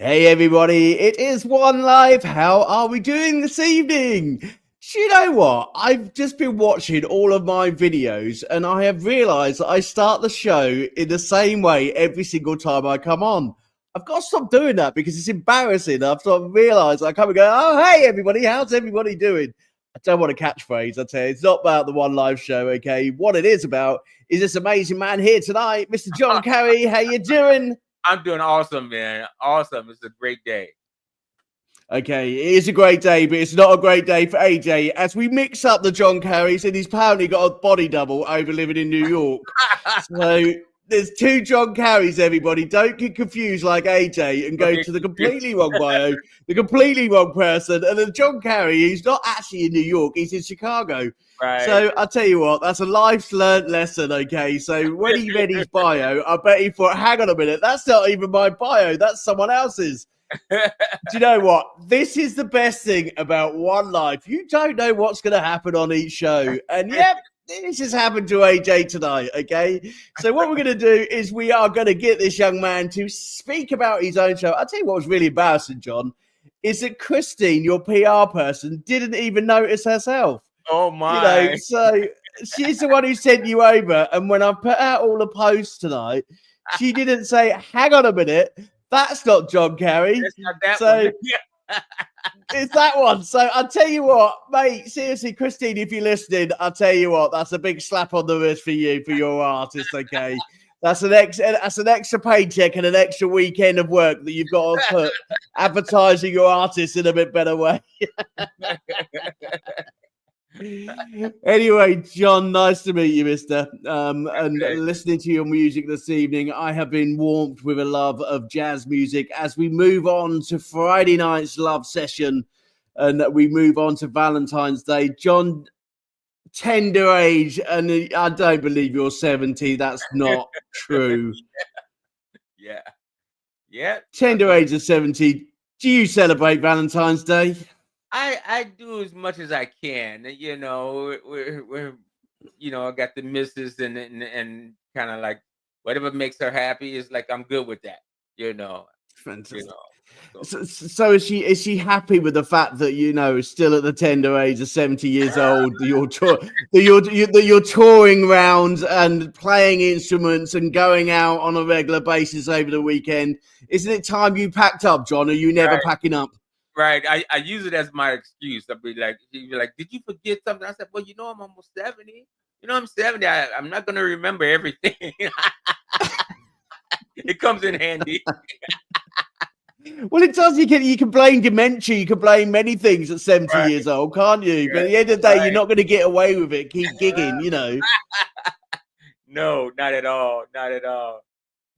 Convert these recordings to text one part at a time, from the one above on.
Hey everybody, it is One Live. How are we doing this evening? Do you know what? I've just been watching all of my videos and I have realized that I start the show in the same way every single time I come on. I've got to stop doing that because it's embarrassing. I've sort of realized I come and go, oh, hey everybody, how's everybody doing? I don't want a catchphrase, I tell you. It's not about the One Live show, okay? What it is about is this amazing man here tonight, Mr. John Carey. How you doing? I'm doing awesome, man. Awesome. It's a great day. Okay, it is a great day, but it's not a great day for AJ as we mix up the John Careys, and he's apparently got a body double over living in New York. So there's two John Careys, everybody. Don't get confused like AJ and go to the completely wrong bio, the completely wrong person. And then John Carey, he's not actually in New York, he's in Chicago. Right. So I'll tell you what, that's a life's learned lesson, okay? So when he read his bio, I bet he thought, hang on a minute, that's not even my bio, that's someone else's. Do you know what? This is the best thing about One Life. You don't know what's going to happen on each show. And yep, this has happened to AJ tonight, okay? So what we're going to do is we are going to get this young man to speak about his own show. I'll tell you what was really embarrassing, John, is that Christine, your PR person, didn't even notice herself. Oh, my. You know, so she's the one who sent you over. And when I put out all the posts tonight, she didn't say, hang on a minute, that's not John Carey. That's not that so one. it's that one. So I'll tell you what, mate, seriously, Christine, if you're listening, I'll tell you what, that's a big slap on the wrist for you, for your artist, okay? That's an extra paycheck and an extra weekend of work that you've got to put advertising your artist in a bit better way. Anyway, John, nice to meet you, mister. And listening to your music this evening, I have been warmed with a love of jazz music as we move on to Friday night's love session and we move on to Valentine's Day. John, tender age, and I don't believe you're 70. That's not true. Yeah. Tender age of 70. Do you celebrate Valentine's Day? I do as much as I can. You know, we're I got the missus and kind of like whatever makes her happy is like I'm good with that. Fantastic. So is she happy with the fact that still at the tender age of 70 years old that you're touring around and playing instruments and going out on a regular basis over the weekend? Isn't it time you packed up, John? Are you never packing up? Right. I use it as my excuse. I'll be like, did you forget something? I said, well, I'm almost 70. I'm 70. I'm not going to remember everything. It comes in handy. Well, it does. You can blame dementia. You can blame many things at 70 years old, can't you? But at the end of the day, you're not going to get away with it. Keep gigging, No, not at all. Not at all.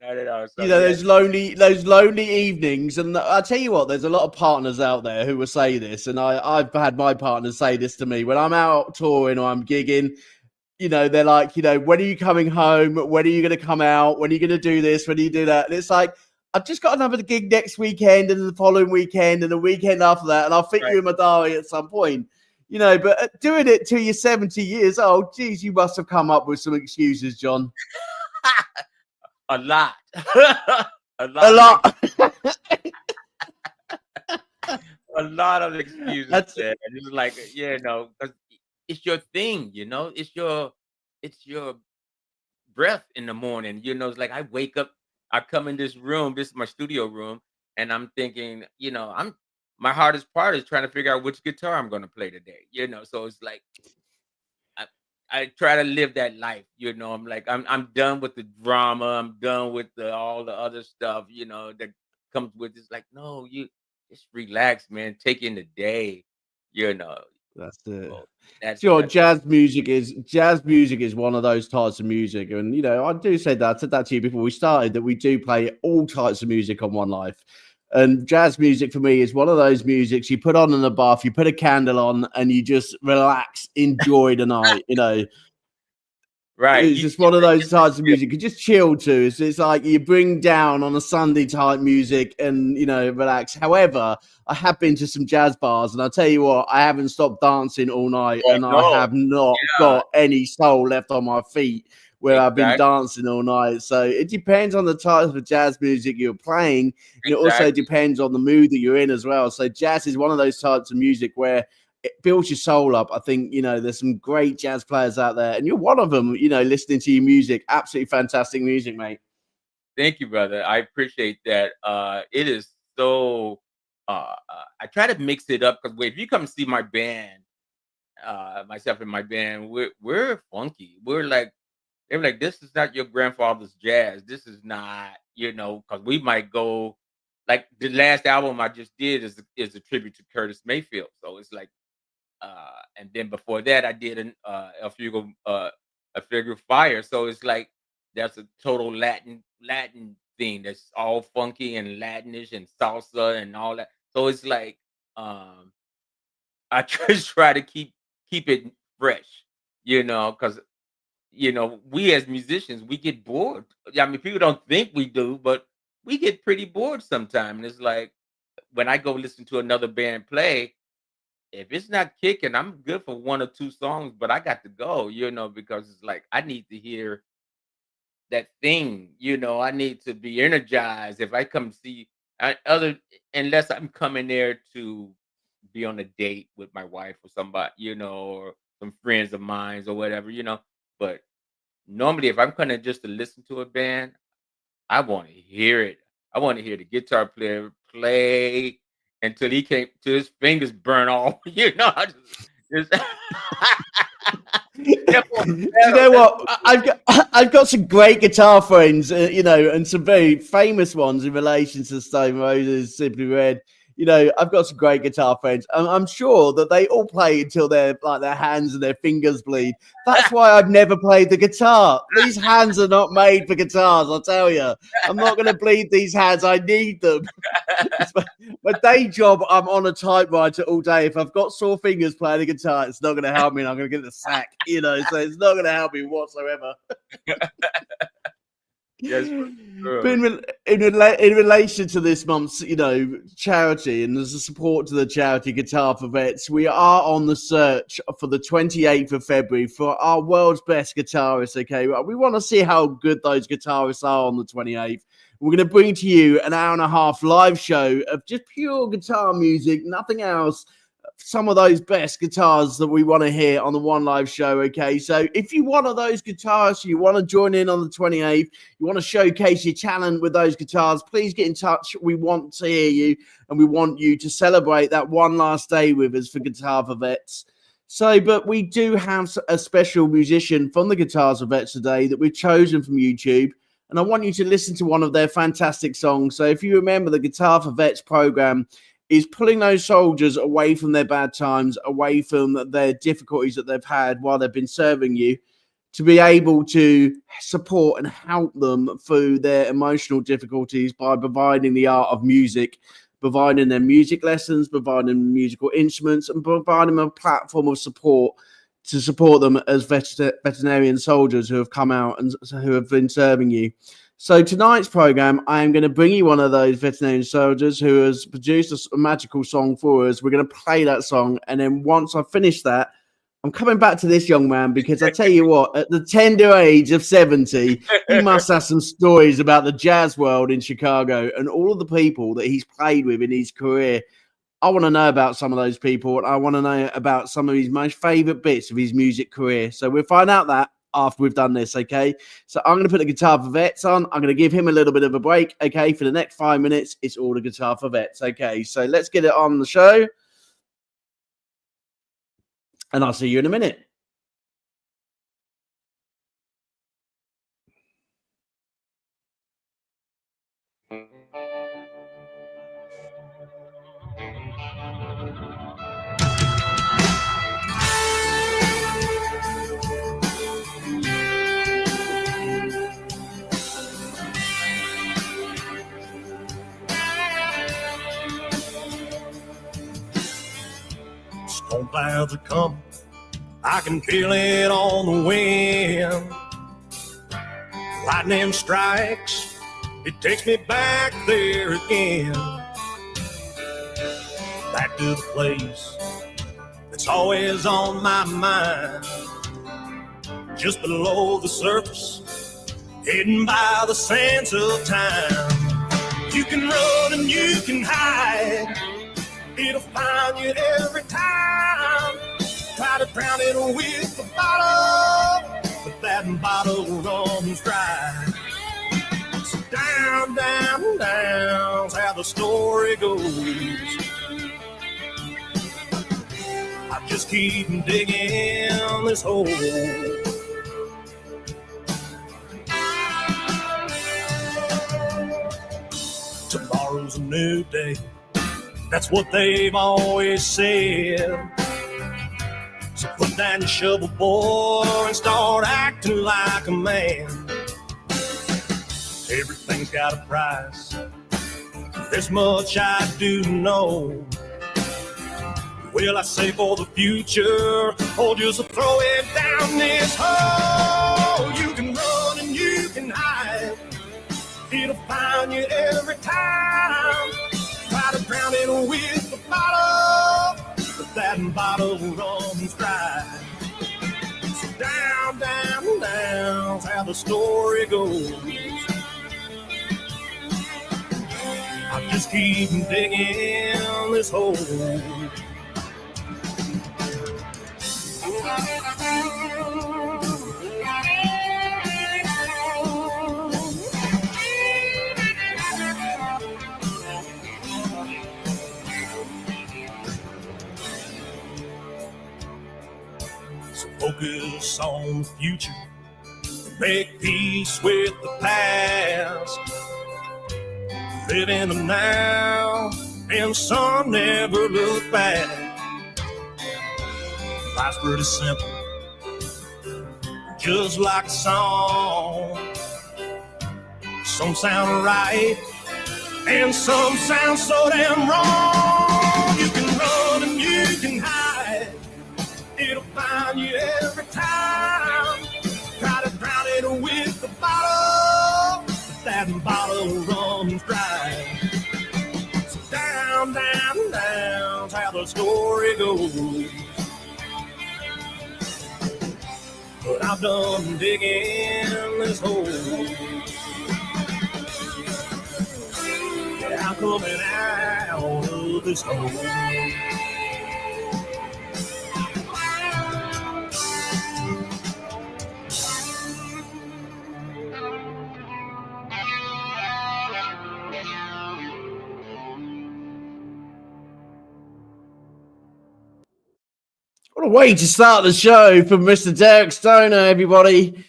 Not at all. So, those lonely evenings. And I tell you what, there's a lot of partners out there who will say this. And I've had my partners say this to me when I'm out touring or I'm gigging. They're like, when are you coming home? When are you going to come out? When are you going to do this? When do you do that? And it's like, I've just got another gig next weekend and the following weekend and the weekend after that. And I'll fit you in my diary at some point, but doing it till you're 70 years old, geez, you must have come up with some excuses, John. A lot. A lot. A lot of excuses. It's like, because it's your thing, it's your breath in the morning. It's like I wake up, I come in this room, this is my studio room, and I'm thinking, my hardest part is trying to figure out which guitar I'm going to play today, so it's like, I try to live that life, I'm like, I'm done with the drama. I'm done with all the other stuff, that comes with it's like, no, you just relax, man. Take in the day, That's it. So jazz music is one of those types of music. And, I do say that, I said that to you before we started, that we do play all types of music on One Life. And jazz music for me is one of those musics you put on in the bath, you put a candle on and you just relax, enjoy the night, Right. It's just one of those types of music you just chill to. It's like you bring down on a Sunday type music and, relax. However, I have been to some jazz bars and I'll tell you what, I haven't stopped dancing all night I have not got any soul left on my feet where I've been dancing all night. So it depends on the type of jazz music you're playing. And it also depends on the mood that you're in as well. So jazz is one of those types of music where it builds your soul up. I think, there's some great jazz players out there, and you're one of them, listening to your music. Absolutely fantastic music, mate. Thank you, brother. I appreciate that. It is so, I try to mix it up because if you come see my band, myself and my band, we're funky. They're like, this is not your grandfather's jazz. This is not, because we might go, like the last album I just did is a tribute to Curtis Mayfield. So it's like, and then before that I did a Figure Fire. So it's like that's a total Latin thing that's all funky and Latinish and salsa and all that. So it's like I just try to keep it fresh, because we as musicians, we get bored. I mean, people don't think we do, but we get pretty bored sometimes. And it's like when I go listen to another band play, if it's not kicking, I'm good for one or two songs, but I got to go, because it's like I need to hear that thing, I need to be energized. If I come see unless I'm coming there to be on a date with my wife or somebody, or some friends of mine or whatever, but normally if I'm coming just to listen to a band, I want to hear it. I want to hear the guitar player play until till his fingers burn off. I just Do you know what? I've got some great guitar friends, and some very famous ones in relation to Stone Roses, Simply Red. I've got some great guitar friends. I'm sure that they all play until their hands and their fingers bleed. That's why I've never played the guitar. These hands are not made for guitars, I'll tell you. I'm not going to bleed these hands. I need them. My day job, I'm on a typewriter all day. If I've got sore fingers playing the guitar, it's not going to help me, and I'm going to get the sack, so it's not going to help me whatsoever. Yes, but in relation to this month's, charity and as a support to the charity Guitar for Vets, we are on the search for the 28th of February for our world's best guitarists. Okay, we want to see how good those guitarists are on the 28th. We're going to bring to you an hour-and-a-half live show of just pure guitar music, nothing else. Some of those best guitars that we want to hear on the one live show. Okay, so if you're one of those guitarists, you want to join in on the 28th, you want to showcase your talent with those guitars, please get in touch. We want to hear you, and we want you to celebrate that one last day with us for Guitar for Vets. So, but we do have a special musician from the Guitars for Vets today that we've chosen from YouTube, and I want you to listen to one of their fantastic songs. So if you remember, the Guitar for Vets program is pulling those soldiers away from their bad times, away from their difficulties that they've had while they've been serving you, to be able to support and help them through their emotional difficulties by providing the art of music, providing them music lessons, providing them musical instruments, and providing them a platform of support to support them as veterinarian soldiers who have come out and who have been serving you. So tonight's program, I am going to bring you one of those veterinarian soldiers who has produced a magical song for us. We're going to play that song, and then once I finish that, I'm coming back to this young man, because I tell you what, at the tender age of 70, he must have some stories about the jazz world in Chicago and all of the people that he's played with in his career. I want to know about some of those people, and I want to know about some of his most favorite bits of his music career. So we'll find out that after we've done this, okay? So I'm going to put the Guitar for Vets on. I'm going to give him a little bit of a break, okay? For the next 5 minutes, it's all the Guitar for Vets, okay? So let's get it on the show, and I'll see you in a minute. Storm clouds are coming, I can feel it on the wind. Lightning strikes, it takes me back there again. Back to the place that's always on my mind. just below the surface, hidden by the sands of time. You can run and you can hide, it'll find you every time. Try to drown it with the bottle, but that bottle runs dry. So down, down, down's how the story goes. I just keep digging this hole. Tomorrow's a new day, that's what they've always said. So put down your shovel, boy, and start acting like a man. Everything's got a price, this much I do know. Well, I say for the future, or just throw it down this hole. You can run and you can hide, it'll find you every time. Try to drown it with the bottle, but that bottle runs dry. So down, down, down's how the story goes. I just keep digging this hole. So focus on the future, make peace with the past. Live in the now, and some never look back. Life's pretty simple, just like a song. Some sound right, and some sound so damn wrong. You can run and you can hide, it'll find you every time. Try to drown it with the bottle, but that bottle runs dry. So down, down, down's how the story goes. But I'm done digging this hole. Yeah, I'm coming out of this hole. What a way to start the show from Mr. Derek Stoner, everybody.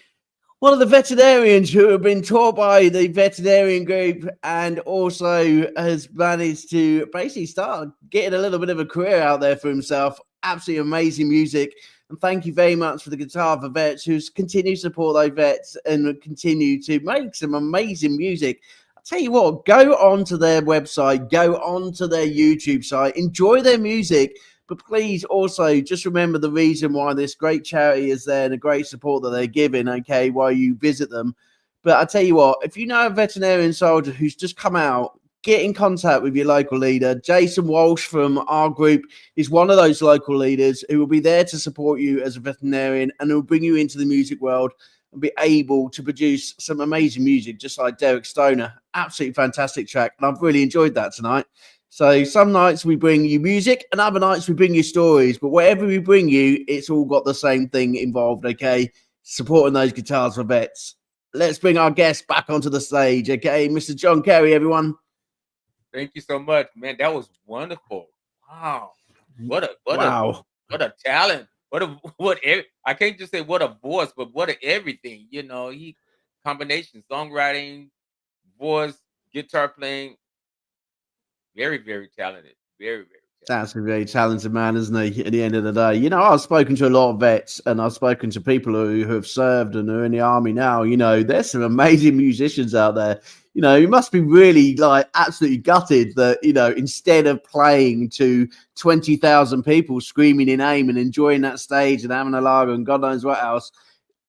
One of the veterinarians who have been taught by the veterinarian group and also has managed to basically start getting a little bit of a career out there for himself. Absolutely amazing music. And thank you very much for the Guitar for Vets, who's continued to support those vets and continue to make some amazing music. I'll tell you what, go onto their website, go onto their YouTube site, enjoy their music. But please also just remember the reason why this great charity is there and the great support that they're giving, okay, while you visit them. But I tell you what, if you know a veterinarian soldier who's just come out, get in contact with your local leader. Jason Walsh from our group is one of those local leaders who will be there to support you as a veterinarian and will bring you into the music world and be able to produce some amazing music, just like Derek Stoner. Absolutely fantastic track. And I've really enjoyed that tonight. So some nights we bring you music and other nights we bring you stories. But whatever we bring you, it's all got the same thing involved, okay? Supporting those guitars for vets. Let's bring our guest back onto the stage, okay? Mr. John Carey, everyone. Thank you so much, man. That was wonderful. Wow. What a talent. I can't just say what a voice, but what a everything. You know, he combination, songwriting, voice, guitar playing. Very, very talented. Very, very talented. That's a very talented man, isn't he? At the end of the day, you know, I've spoken to a lot of vets and I've spoken to people who have served and are in the army now. You know, there's some amazing musicians out there. You know, you must be really like absolutely gutted that, you know, instead of playing to 20,000 people screaming in aim and enjoying that stage and having a lager and God knows what else,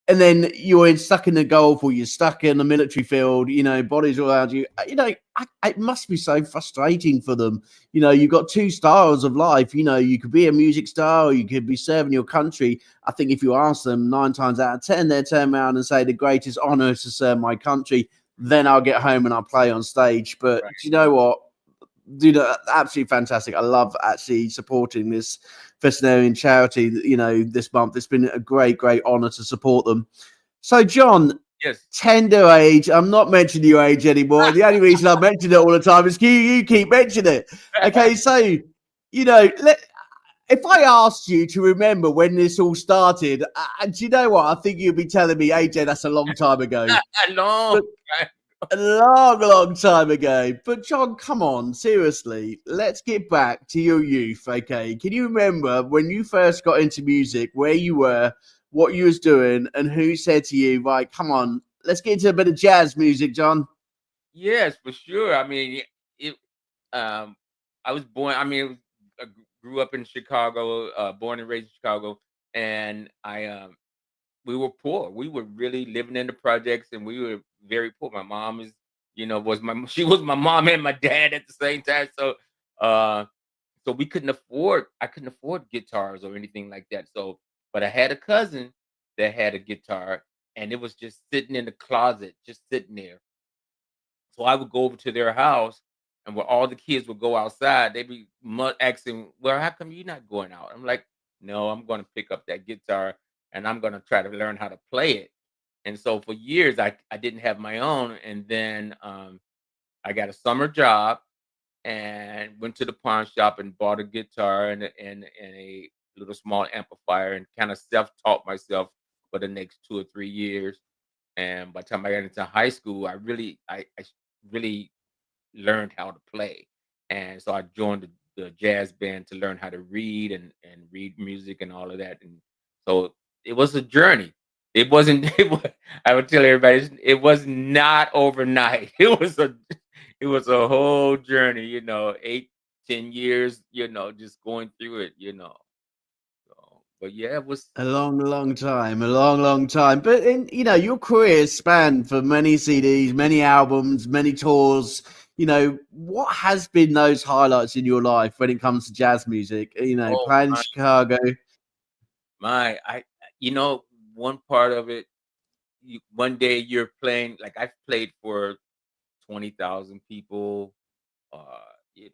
and then you're stuck in the Gulf or you're stuck in the military field, bodies all around you. It must be so frustrating for them. You've got two styles of life. You could be a music star or you could be serving your country. I think if you ask them 9 times out of 10, they'll turn around and say the greatest honor is to serve my country. Then I'll get home and I'll play on stage. But Right. do you know what? Dude, absolutely fantastic. I love actually supporting this veterinarian charity, this month. It's been a great, great honor to support them. So, John, Yes. tender age. I'm not mentioning your age anymore. The only reason I mention it all the time is you keep mentioning it. Okay, so, if I asked you to remember when this all started, do you know what? I think you'd be telling me, AJ, that's a long time ago. A long, long time ago. But John, come on, seriously, let's get back to your youth, okay? Can you remember when you first got into music, where you were, what you was doing, and who said to you, right, come on, let's get into a bit of jazz music, John? Yes, for sure. I mean, I was born. I grew up in Chicago, born and raised in Chicago, and we were poor. We were really living in the projects, and we were very poor. My mom she was my mom and my dad at the same time. Uh, so we couldn't afford. I couldn't afford guitars or anything like that. But I had a cousin that had a guitar, and it was just sitting in the closet, just sitting there. So I would go over to their house, and where all the kids would go outside, they'd be asking, "Well, how come you're not going out?" I'm like, "No, I'm going to pick up that guitar and I'm going to try to learn how to play it." And so for years, I didn't have my own, and then I got a summer job and went to the pawn shop and bought a guitar and a little small amplifier and kind of self taught myself for the next 2 or 3 years. And by the time I got into high school, I really learned how to play. And so I joined the jazz band to learn how to read and read music and all of that. And so it was a journey. It wasn't, I would tell everybody, it was not overnight. It was a whole journey, 8, 10 years, just going through it. But yeah, it was. A long, long time, a long, long time. But your career spanned for many CDs, many albums, many tours. What has been those highlights in your life when it comes to jazz music? Oh Playing in Chicago. my, one part of it. One day you're playing, like I've played for 20,000 people, uh, you know,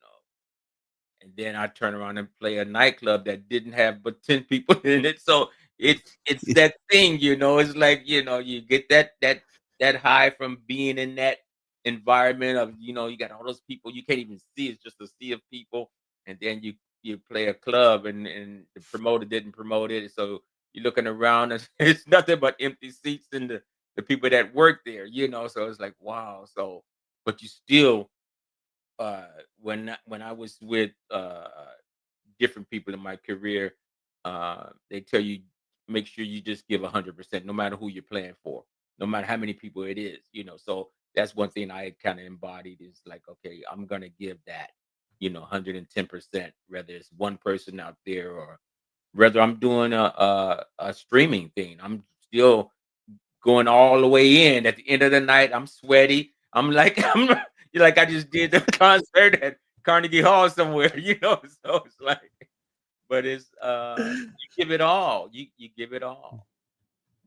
and then I turn around and play a nightclub that didn't have but 10 people in it. So it's that thing, it's like, you get that high from being in that environment of, you got all those people you can't even see, it's just a sea of people. And then you play a club and the promoter didn't promote it. So you're looking around and it's nothing but empty seats and the people that work there. So it's like, wow. So but you still uh when I was with different people in my career, they tell you make sure you just give 100%, no matter who you're playing for, no matter how many people it is. So that's one thing I kind of embodied is like, okay, I'm gonna give that, 110%, whether it's one person out there or whether I'm doing a streaming thing. I'm still going all the way in. At the end of the night, I'm sweaty. I'm like, like I just did the concert at Carnegie Hall somewhere. So it's like, but it's you give it all. You give it all.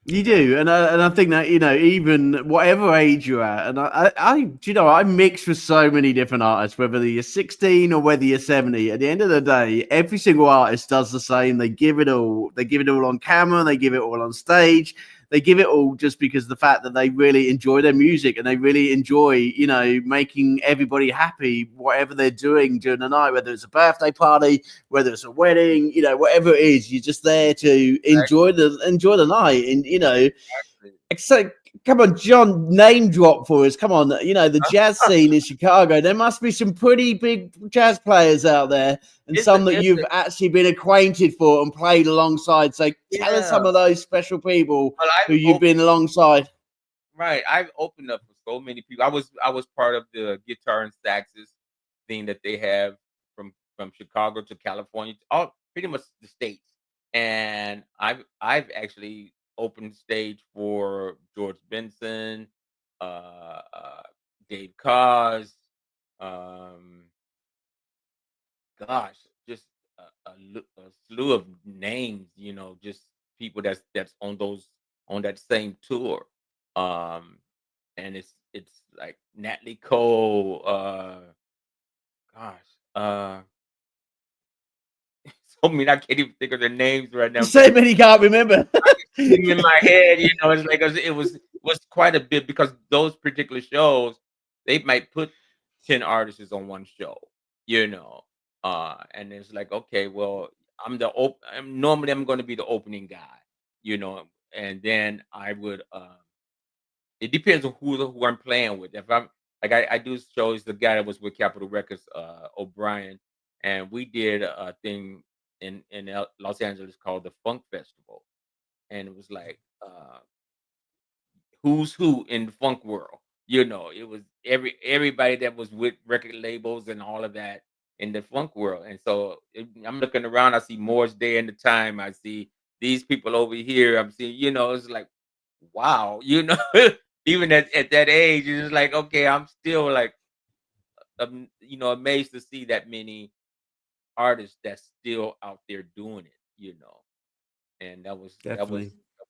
You do, and I think that even whatever age you're at, and I mix with so many different artists, whether you're 16 or whether you're 70. At the end of the day, every single artist does the same. They give it all. They give it all on camera. They give it all on stage. They give it all just because of the fact that they really enjoy their music and they really enjoy, making everybody happy, whatever they're doing during the night, whether it's a birthday party, whether it's a wedding, whatever it is, you're just there to enjoy the night. And, Exactly. so come on, John, name drop for us. Come on, the jazz scene in Chicago. There must be some pretty big jazz players out there, and some that you've actually been acquainted for and played alongside. So tell us some of those special people who you've been alongside. Right. I've opened up for so many people. I was part of the guitar and saxes thing that they have from Chicago to California, all pretty much the states. And I've actually open stage for George Benson, Dave Koz, um, gosh, just a slew of names. Just people that's on that same tour. Um, and it's like Natalie Cole. Gosh, so many I can't even think of their names right now. So many can't remember. In my head, it's like it was quite a bit because those particular shows they might put 10 artists on one show, and it's like okay, well, normally I'm going to be the opening guy, and then I would. It depends on who I'm playing with. If I'm like I do shows the guy that was with Capitol Records, O'Brien, and we did a thing in Los Angeles called the Funk Festival, and it was like who's who in the funk world. It was everybody that was with record labels and all of that in the funk world. And so I'm looking around, I see Morris Day and the Time, I see these people over here. I'm seeing, it's like, wow, even at that age, it's just like, okay, I'm still like, amazed to see that many artists that's still out there doing it. And Definitely. that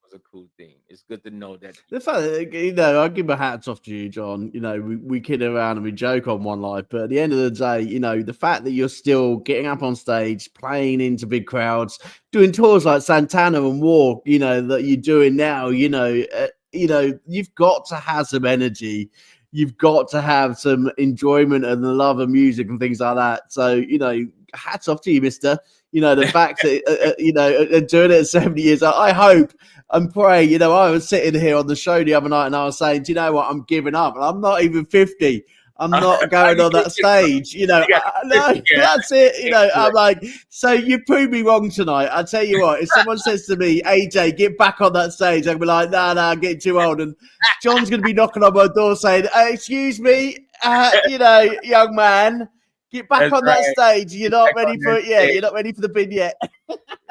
was a cool thing. It's good to know that. The fact that, I give my hats off to you, John. We kid around and we joke on One Life, but at the end of the day, the fact that you're still getting up on stage, playing into big crowds, doing tours like Santana and War, that you're doing now, you've got to have some energy. You've got to have some enjoyment and the love of music and things like that. So, hats off to you, mister. The fact that, doing it at 70 years, I hope and pray. I was sitting here on the show the other night and I was saying, do you know what? I'm giving up. And I'm not even 50. I'm not going on that stage. No, that's it. I'm like, so you proved me wrong tonight. I tell you what, if someone says to me, AJ, get back on that stage, I'll be like, no, I'm getting too old. And John's going to be knocking on my door saying, excuse me, young man. Get back on that stage. You're not ready for it yet. You're not ready for the bin yet.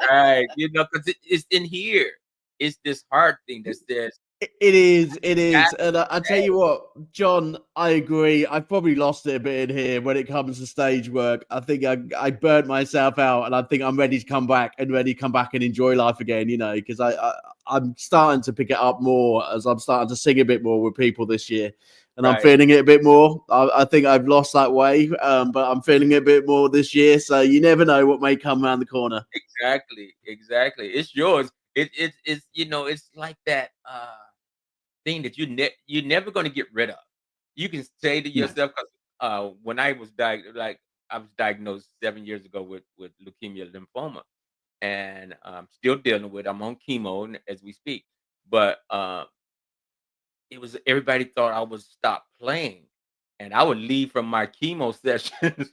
Right. Because it's in here. It's this hard thing that says. It is. And I tell you what, John, I agree. I've probably lost it a bit in here when it comes to stage work. I think I burnt myself out and I think I'm ready to come back and enjoy life again, because I'm starting to pick it up more as I'm starting to sing a bit more with people this year. And I'm feeling it a bit more. I think I've lost that way, but I'm feeling it a bit more this year. So you never know what may come around the corner. Exactly. It's yours. It's it's like that thing that you're never going to get rid of. You can say to yourself, because when I was diagnosed 7 years ago with leukemia, lymphoma, and still dealing with. I'm on chemo as we speak, but it was everybody thought I would stop playing, and I would leave from my chemo sessions.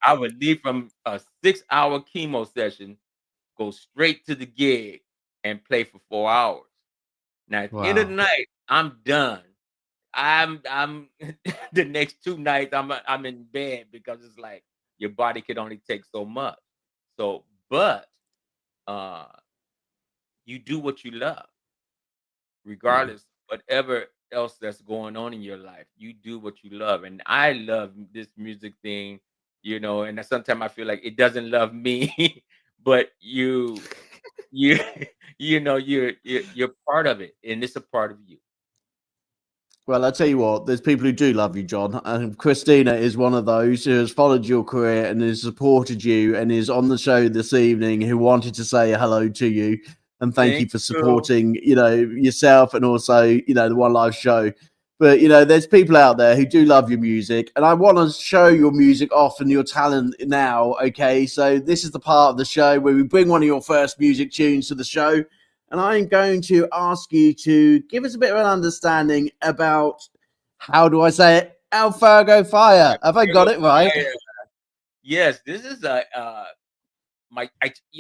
I would leave from a 6-hour chemo session, go straight to the gig, and play for 4 hours. Now at the end of the night, I'm done. I'm the next 2 nights I'm in bed because it's like your body could only take so much. So, but uh, you do what you love, regardless whatever else that's going on in your life. You do what you love, and I love this music thing, And sometimes I feel like it doesn't love me, but you, you're part of it, and it's a part of you. Well, I tell you what, there's people who do love you, John. And Christina is one of those who has followed your career and has supported you and is on the show this evening who wanted to say hello to you. And thank you for supporting, yourself and also, the One Live show. But, there's people out there who do love your music. And I want to show your music off and your talent now, okay? So this is the part of the show where we bring one of your first music tunes to the show. And I'm going to ask you to give us a bit of an understanding about, how do I say it? Alfargo Fire. Have I got it right? Yes, this is I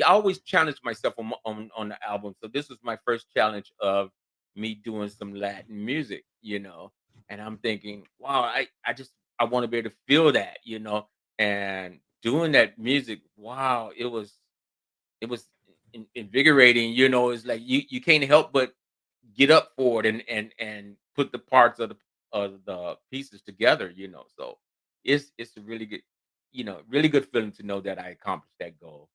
always challenge myself on the album. So this was my first challenge of me doing some Latin music, And I'm thinking, wow, I want to be able to feel that, and doing that music, wow, it was invigorating. You know, it's like you can't help but get up for it and put the parts of the pieces together. You know, so it's a really good, really good feeling to know that I accomplished that goal.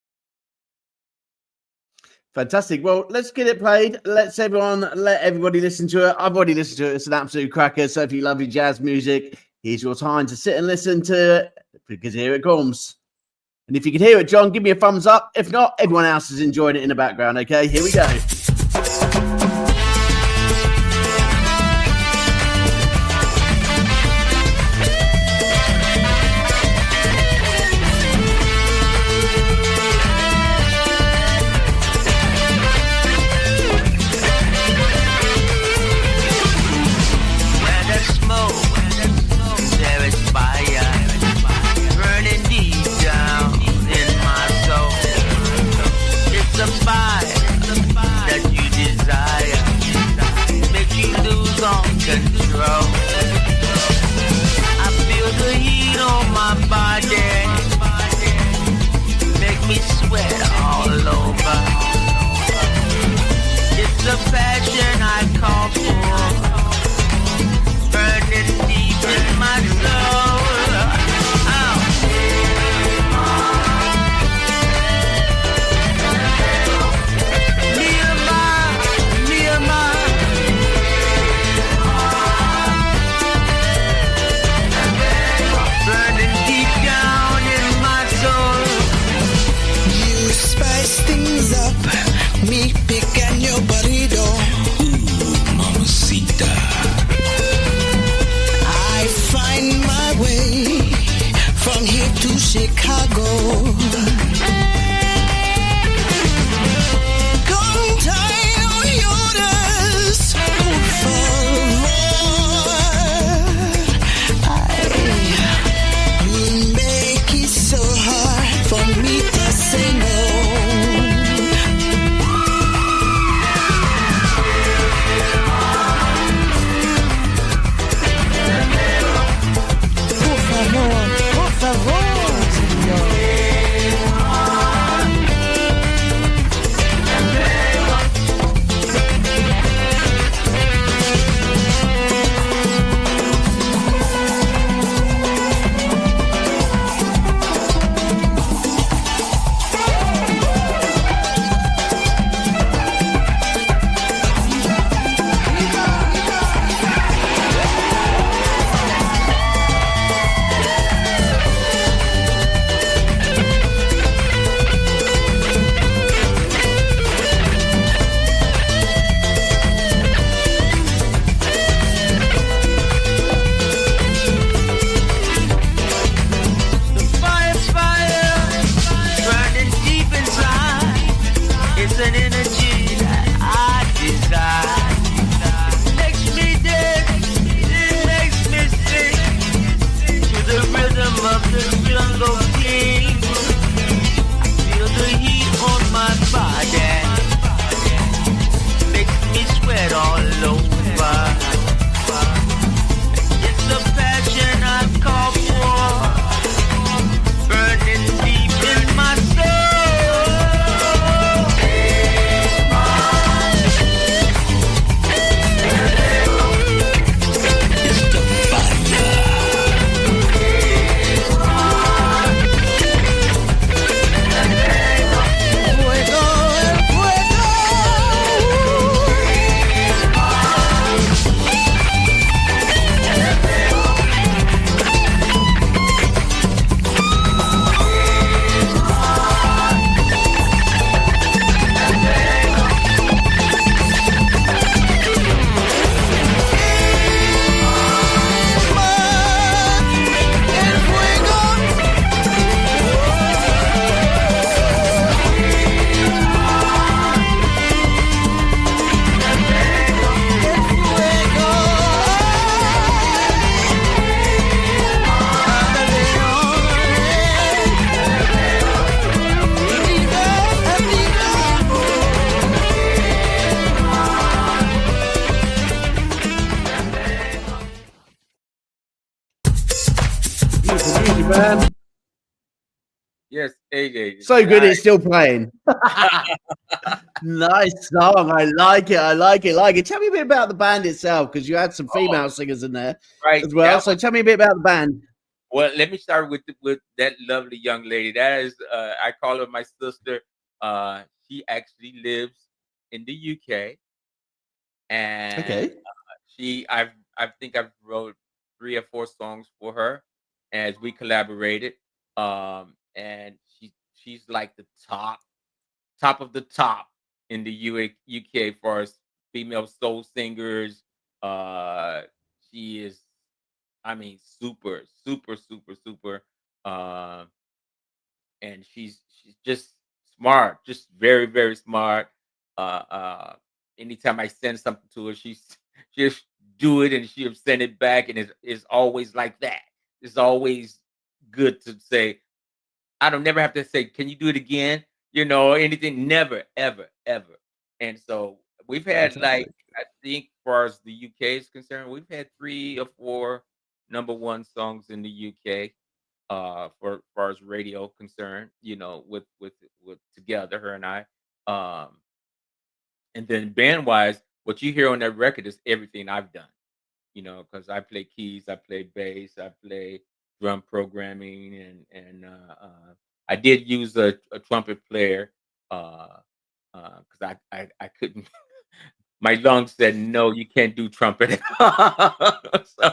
Fantastic. Well, let's get it played. Let everybody listen to it. I've already listened to it. It's an absolute cracker. So if you love your jazz music, here's your time to sit and listen to it, because here it comes. And if you can hear it, John, give me a thumbs up. If not, everyone else is enjoying it in the background. Okay, here we go. Control. I feel the heat on my body, make me sweat all over. It's a passion I call for, burning deep in my soul. Me pequeño burrito, mamacita. I find my way from here to Chicago. Con Toyotas, por favor. You make it so hard for me to say no. Yes, AJ. So good, it's Nice. still playing. Nice song. I like it. I like it. Like it. Tell me a bit about the band itself, because you had some Oh, female singers in there right. as well. That So was tell me a bit about the band. well. Let me start with with that lovely young lady. That is, I call her my sister. She actually lives in the UK, and Okay. I think I've wrote 3 or 4 songs for her as we collaborated. And she's like the top of the top in the UK as far as female soul singers. Uh, she is, I mean, super, super, super, super. Uh, and she's just smart, just very, very smart. Uh, uh, Anytime I send something to her, she just do it and she'll send it back, and it's always like that. It's always good to say, I don't never have to say, "Can you do it again?" Or anything. Never, ever, ever. And so we've had, like, Fantastic. I think, as far as the UK is concerned, we've had 3 or 4 number 1 songs in the UK, for as far as radio concerned. With together, her and I. Um, and then band wise, what you hear on that record is everything I've done. Because I play keys, I play bass, I play drum programming, and I did use a trumpet player, because I couldn't. My lungs said no, you can't do trumpet. So,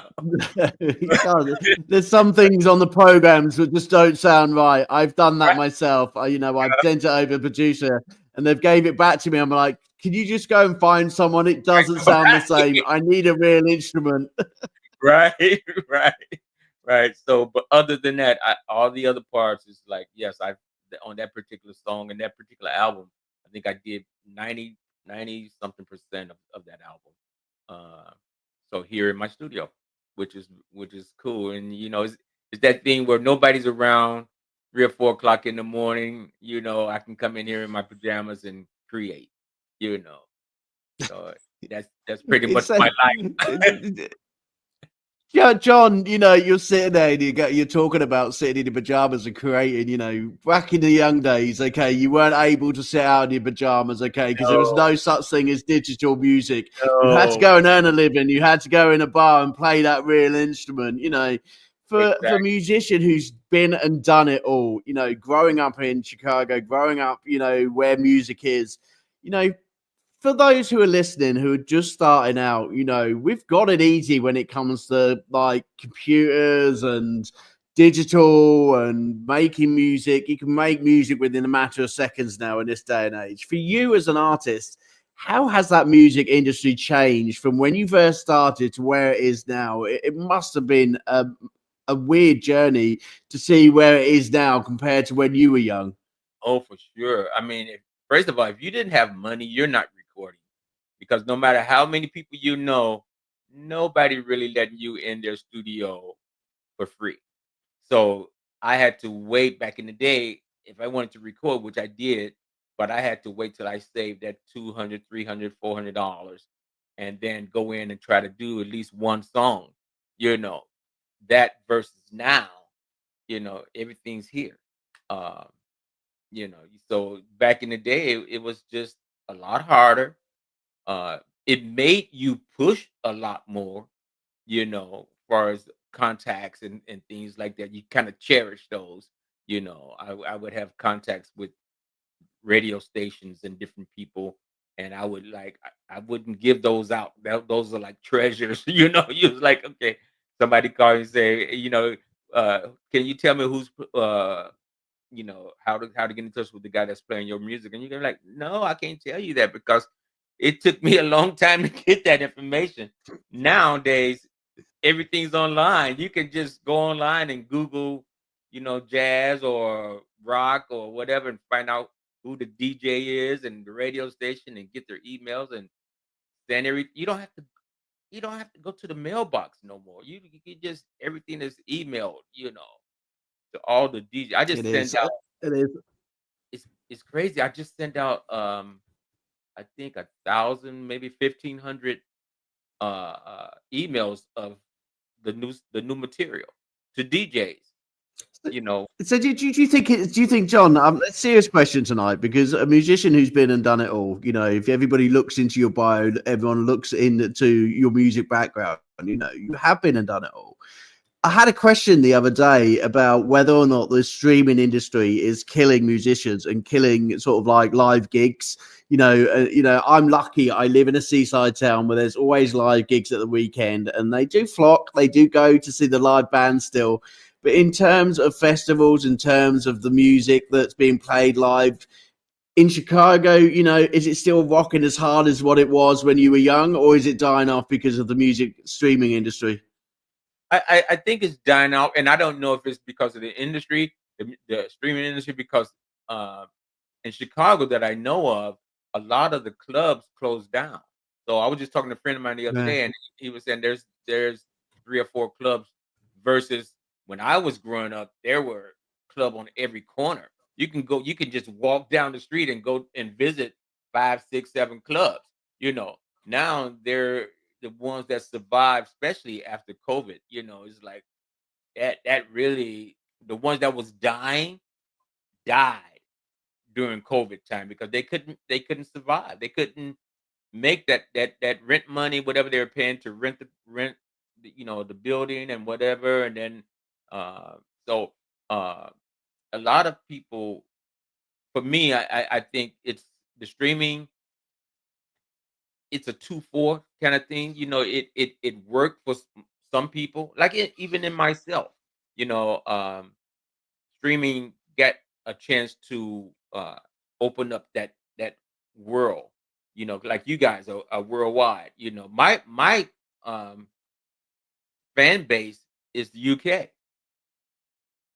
You can't. There's some things on the programs that just don't sound right. I've done that right, myself. I've sent it over to the producer and they've gave it back to me. I'm like, can you just go and find someone? It doesn't sound the same. I need a real instrument. right, right, right. So, but other than that, all the other parts is like, yes, I on that particular song and that particular album, I think I did 90 something percent of that album. Uh, so here in my studio, which is cool. And it's that thing where nobody's around, 3 or 4 o'clock in the morning. I can come in here in my pajamas and create. You know, so that's pretty much It's a, my life. yeah, John, you're sitting there and you're talking about sitting in your pajamas and creating, back in the young days, okay, you weren't able to sit out in your pajamas, okay, because there was No, no such thing as digital music. You had to no, go and earn a living. You had to go in a bar and play that real instrument, For a exactly. musician who's been and done it all, growing up in Chicago, growing up, where music is, you know, for those who are listening who are just starting out, we've got it easy when it comes to like computers and digital and making music. You can make music within a matter of seconds now in this day and age. For you as an artist, how has that music industry changed from when you first started to where it is now? It must have been a weird journey to see where it is now compared to when you were young. Oh, for sure. I mean, first of all, if you didn't have money, you're not recording, because no matter how many people nobody really letting you in their studio for free. So I had to wait back in the day if I wanted to record, which I did, but I had to wait till I saved that 200, 300, $400, and then go in and try to do at least one song. You know, that versus now, everything's here. Um, so back in the day, it was just a lot harder. It made you push a lot more, as far as contacts and things like that. You kind of cherish those. I would have contacts with radio stations and different people, and I would like I wouldn't give those out. Those are like treasures. You was like, okay, somebody call and say, can you tell me who's how to get in touch with the guy that's playing your music, and you're gonna be like, no, I can't tell you that because it took me a long time to get that information. Nowadays, everything's online. You can just go online and Google, jazz or rock or whatever, and find out who the DJ is and the radio station, and get their emails and send you don't have to go to the mailbox no more. You can just everything is emailed, to all the DJ. I It just send is. out It is. it's crazy. I just sent out I think 1,000, maybe 1,500 emails of the new material to DJs. you know. So do you think, John, a serious question tonight, because a musician who's been and done it all, you know, if everybody looks into your bio, everyone looks into your music background, you know, you have been and done it all. I had a question the other day about whether or not the streaming industry is killing musicians and killing sort of like live gigs. You know, I'm lucky. I live in a seaside town where there's always live gigs at the weekend, and they do flock. They do go to see the live band still. But in terms of festivals, in terms of the music that's being played live in Chicago, you know, is it still rocking as hard as what it was when you were young, or is it dying off because of the music streaming industry? I think it's dying out, and I don't know if it's because of the industry, the streaming industry, because in Chicago that I know of, a lot of the clubs closed down. So I was just talking to a friend of mine the other day, and he was saying there's 3 or 4 clubs versus when I was growing up, there were club on every corner. You can just walk down the street and go and visit 5, 6, 7 clubs. You know, now they're the ones that survive, especially after COVID. You know, it's like that really, the ones that was dying died during COVID time because they couldn't survive. They couldn't make that rent money, whatever they were paying to rent, you know, the building and whatever. And then so a lot of people, for me, I think it's the streaming. It's a 2-4 kind of thing. You know, it worked for some people, like even in myself. You know, streaming got a chance to open up that world. You know, like you guys are worldwide. You know, my fan base is the UK,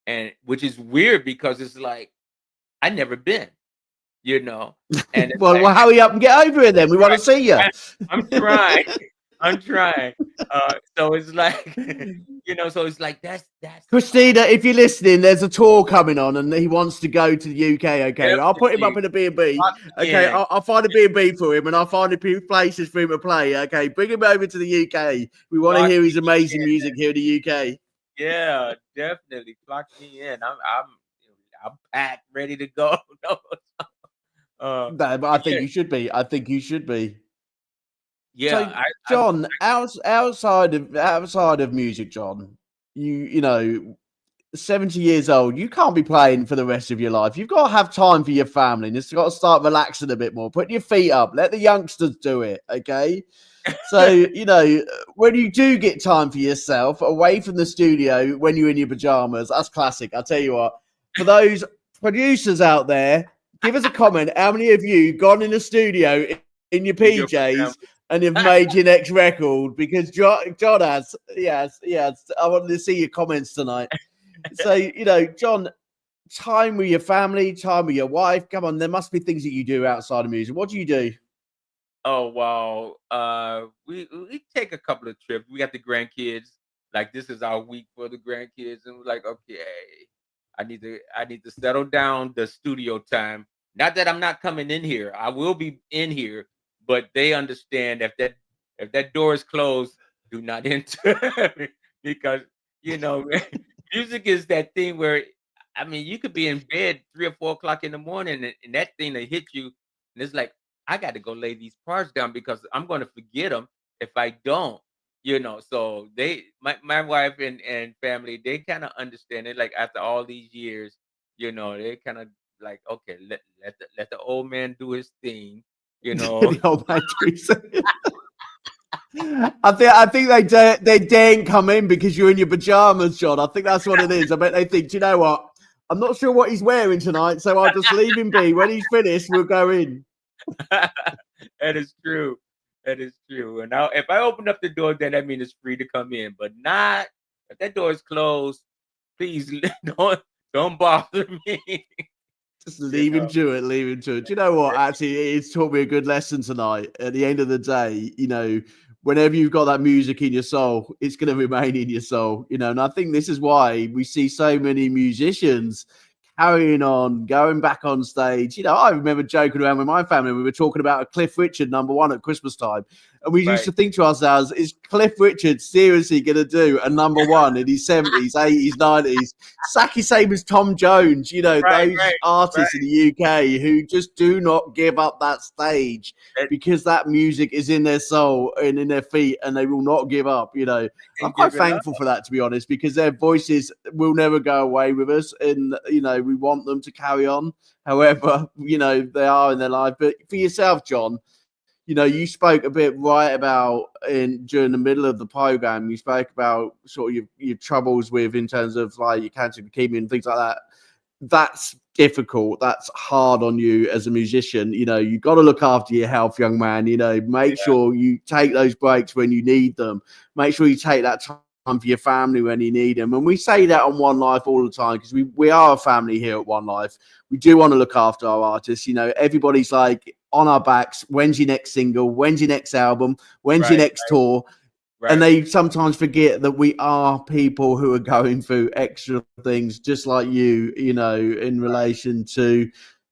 and which is weird because it's like I never been. You know, and well, like, hurry up and get over it then. We want to see you. I'm trying. I'm trying. So it's like, you know, so it's like that's Christina, if you're listening, there's a tour coming on and he wants to go to the UK. Okay, I'll put him up in a B&B. Okay, I'll find a B&B for him and I'll find a few places for him to play. Okay, bring him over to the UK. We want to hear his amazing music here in the UK. Yeah, definitely. Clock me in. I'm packed, ready to go. No, but I think you should be. I think you should be. Yeah, so, John, outside of music, John, you know, 70 years old, you can't be playing for the rest of your life. You've got to have time for your family, and you've got to start relaxing a bit more. Put your feet up. Let the youngsters do it, okay? So, you know, when you do get time for yourself, away from the studio, when you're in your pajamas, that's classic. I'll tell you what. For those producers out there, give us a comment. How many of you gone in the studio in your PJs and you've made your next record? Because John has. Yes. I wanted to see your comments tonight. So, you know, John, time with your family, time with your wife. Come on, there must be things that you do outside of music. What do you do? Oh, wow. We take a couple of trips. We got the grandkids. Like, this is our week for the grandkids. And we're like, okay, I need to settle down the studio time. Not that I'm not coming in here. I will be in here, but they understand if that door is closed, do not enter. Because, you know, music is that thing where, I mean, you could be in bed 3 or 4 o'clock in the morning and that thing that hit you, and it's like, I got to go lay these parts down because I'm going to forget them if I don't. You know, so my wife and family, they kind of understand it. Like after all these years, you know, they kind of like, okay, let the old man do his thing. You know, the old man do his thing. I think they daren't come in because you're in your pajamas, John. I think that's what it is. I bet they think, do you know what? I'm not sure what he's wearing tonight, so I'll just leave him be. When he's finished, we'll go in. That is true. That is true. And now, if I open up the door, then that means it's free to come in. But not if that door is closed. Please don't bother me. Just leave him to it. Leave him to it. Do you know what? Actually, it's taught me a good lesson tonight. At the end of the day, you know, whenever you've got that music in your soul, it's going to remain in your soul. You know, and I think this is why we see so many musicians carrying on, going back on stage. You know, I remember joking around with my family. We were talking about a Cliff Richard #1 at Christmas time. And we used to think to ourselves, is Cliff Richard seriously going to do a number one in his 70s, 80s, 90s? Exactly same as Tom Jones, you know, those artists in the UK who just do not give up that stage because that music is in their soul and in their feet, and they will not give up, you know. I'm quite thankful for that, to be honest, because their voices will never go away with us, and, you know, we want them to carry on however, you know, they are in their life. But for yourself, John, you know, you spoke a bit right about during the middle of the program, you spoke about sort of your troubles with in terms of like your cancer, leukemia and things like that. That's difficult. That's hard on you as a musician. You know, you've got to look after your health, young man. You know, make sure you take those breaks when you need them. Make sure you take that time for your family when you need them. And we say that on One Life all the time because we are a family here at One Life. We do want to look after our artists. You know, everybody's like on our backs. When's your next single? When's your next album? When's your next tour? And they sometimes forget that we are people who are going through extra things, just like you know, in relation to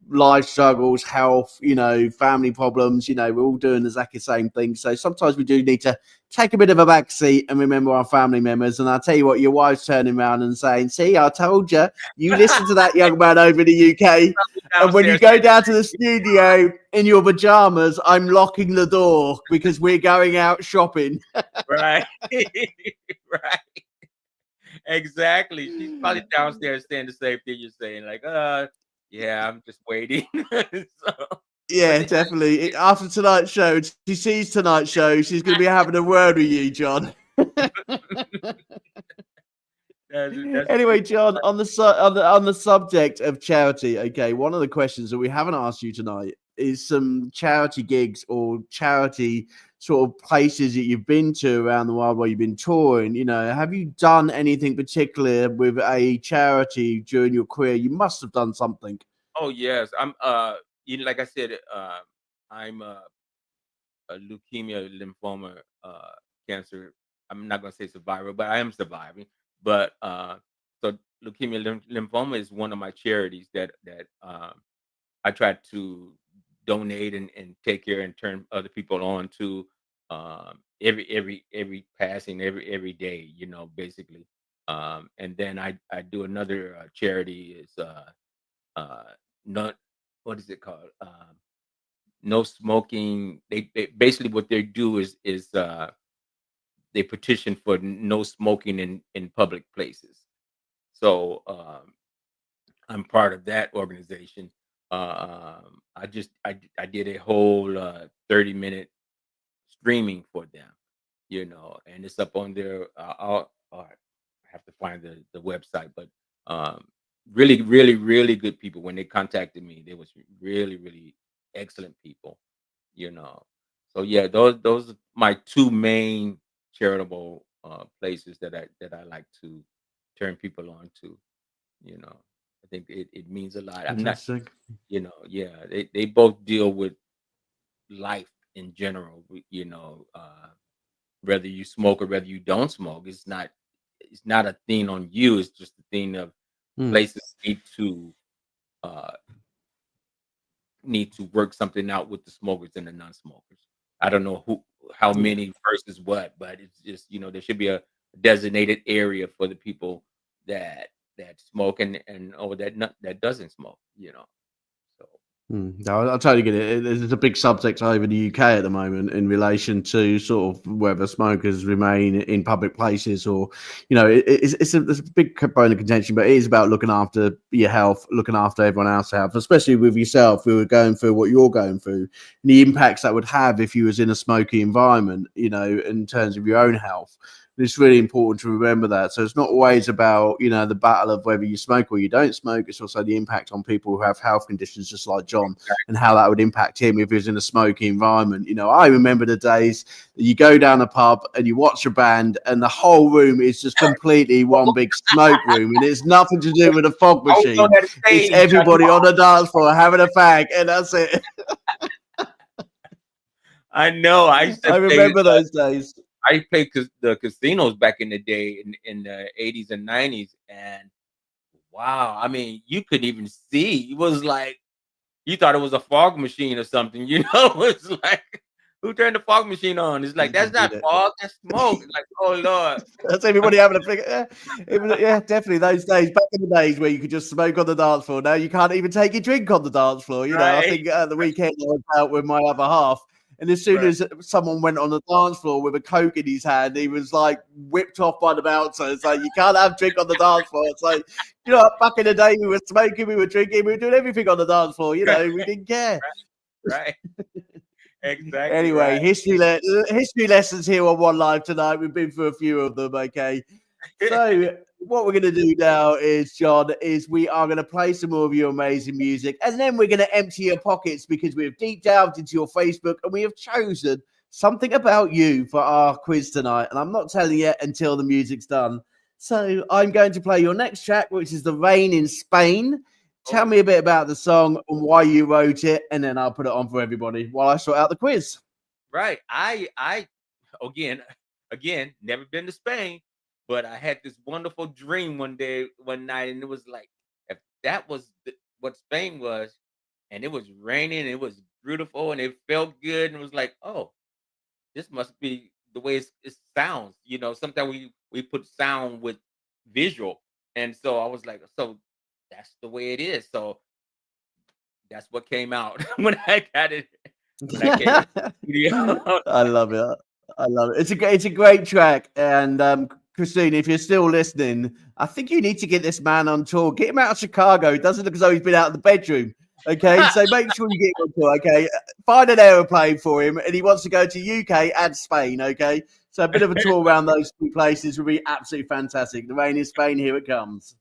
life struggles, health, you know, family problems. You know, we're all doing exactly the same thing. So sometimes we do need to take a bit of a back seat and remember our family members. And I'll tell you what, your wife's turning around and saying, see, I told you, you listen to that young man over in the UK. And when you go down to the studio in your pajamas, I'm locking the door because we're going out shopping. Right. Right. Exactly. She's probably downstairs saying the same thing you're saying. Like, yeah, I'm just waiting. Yeah, definitely. After tonight's show, she sees tonight's show, she's going to be having a word with you, John. Anyway, John, on the subject of charity, okay, one of the questions that we haven't asked you tonight is some charity gigs or charity sort of places that you've been to around the world where you've been touring. You know, have you done anything particular with a charity during your career? You must have done something. Oh yes, I'm. You know, like I said, I'm a leukemia, lymphoma, cancer. I'm not gonna say survivor, but I am surviving. But so leukemia, lymphoma is one of my charities that I try to donate and take care and turn other people on to every passing, every day, you know, basically. And then I do another charity is not, what is it called? No smoking. They basically what they do is they petition for no smoking in public places. So I'm part of that organization. I did a whole 30-minute streaming for them, you know, and it's up on their. I have to find the website, but really, really, really good people. When they contacted me, they was really excellent people, you know. So yeah, those are my two main charitable places that I like to turn people on to, you know. I think it means a lot. I'm not, you know, yeah, they both deal with life in general, you know, whether you smoke or whether you don't smoke. It's not a thing on you. It's just a thing of places need to work something out with the smokers and the non-smokers. I don't know how many versus what, but it's just, you know, there should be a designated area for the people that smoke and that doesn't smoke, you know. So No, I totally get it. It's a big subject over the UK at the moment in relation to sort of whether smokers remain in public places or, you know, it's a big bone of contention, but it is about looking after your health, looking after everyone else's health, especially with yourself who are going through what you're going through, and the impacts that would have if you was in a smoky environment, you know, in terms of your own health. It's really important to remember that. So it's not always about, you know, the battle of whether you smoke or you don't smoke. It's also the impact on people who have health conditions just like John and how that would impact him if he was in a smoky environment. You know, I remember the days that you go down a pub and you watch a band and the whole room is just completely one big smoke room, and it's nothing to do with a fog machine. It's everybody on the dance floor having a fag, and that's it. I know. I remember those days. I played the casinos back in the day in the 80s and 90s, and wow, I mean, you couldn't even see. It was like you thought it was a fog machine or something, you know. It's like Who turned the fog machine on? It's like, that's not fog, that's smoke. It's like, oh Lord. That's everybody having a figure. Yeah, definitely those days. Back in the days where you could just smoke on the dance floor. Now you can't even take your drink on the dance floor. You know, I think the weekend I was out with my other half, and as soon as someone went on the dance floor with a Coke in his hand, he was like whipped off by the bouncer. It's like, you can't have drink on the dance floor. It's like, you know, back in the day we were smoking, we were drinking, we were doing everything on the dance floor. You know, we didn't care. Right. Exactly. Anyway, history lessons here on One Live tonight. We've been through a few of them, okay? So what we're going to do now is, John, is we are going to play some more of your amazing music, and then we're going to empty your pockets because we've deep dived into your Facebook and we have chosen something about you for our quiz tonight. And I'm not telling you until the music's done. So I'm going to play your next track, which is The Rain in Spain. Tell me a bit about the song and why you wrote it, and then I'll put it on for everybody while I sort out the quiz. Right. I again, never been to Spain, but I had this wonderful dream one night, and it was like, if that was what Spain was, and it was raining, and it was beautiful, and it felt good, and it was like, oh, this must be the way it sounds. You know, sometimes we put sound with visual, and so I was like, so that's the way it is. So that's what came out when I got it. I love it. I love it. It's a great track. And Christine, if you're still listening, I think you need to get this man on tour. Get him out of Chicago. It doesn't look as though he's been out of the bedroom. Okay, so make sure you get him on tour. Okay, find an aeroplane for him, and he wants to go to UK and Spain. Okay, so a bit of a tour around those two places would be absolutely fantastic. The Rain in Spain, here it comes.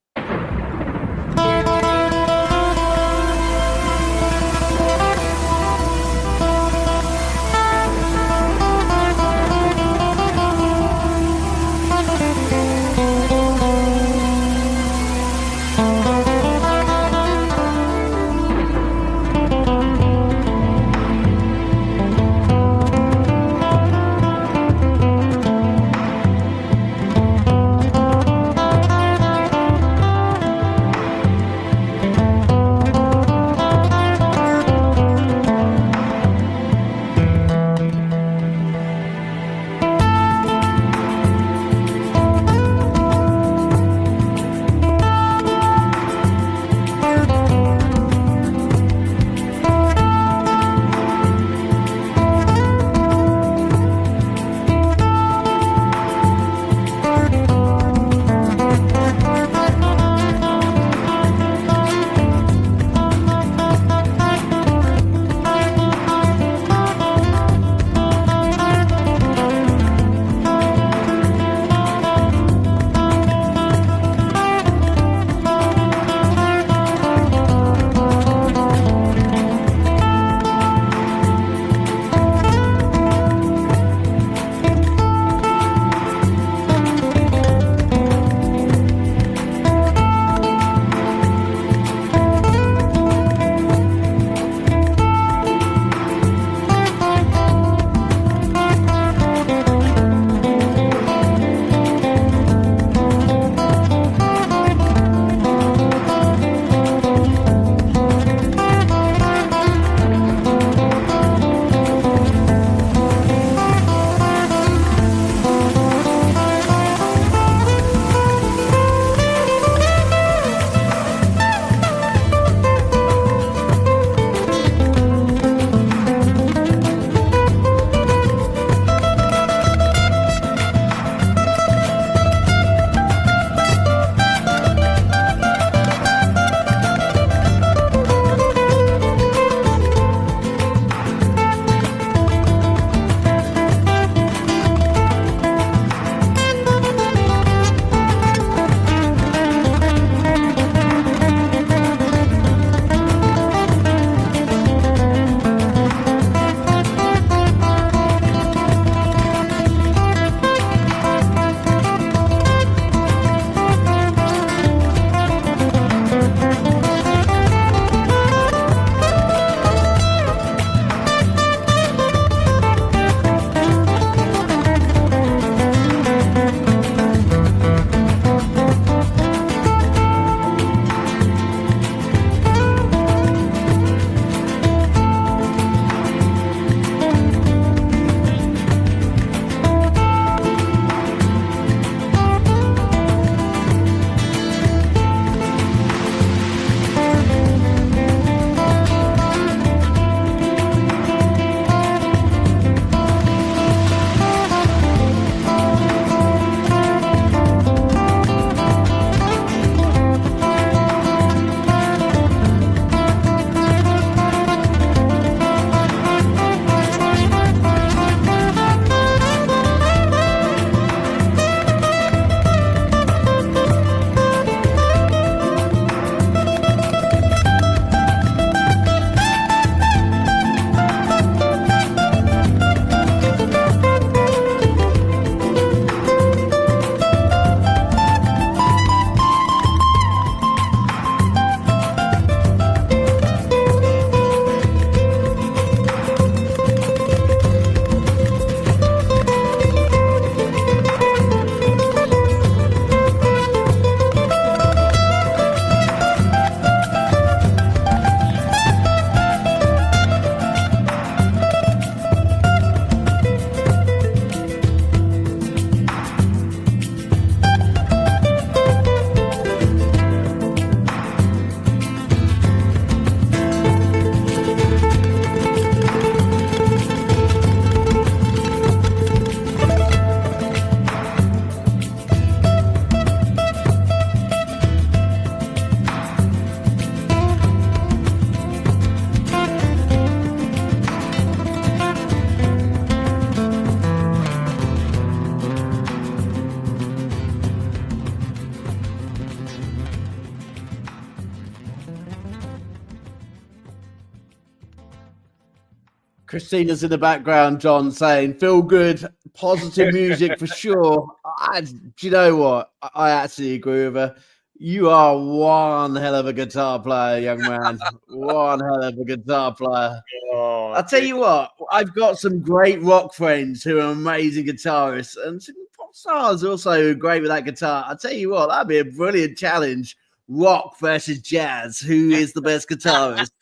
Christina's in the background, John, saying, feel good, positive music for sure. Do you know what? I actually agree with her. You are one hell of a guitar player, young man. One hell of a guitar player. Oh, I'll tell you what, I've got some great rock friends who are amazing guitarists, and some pop stars also great with that guitar. I'll tell you what, that'd be a brilliant challenge. Rock versus jazz. Who is the best guitarist?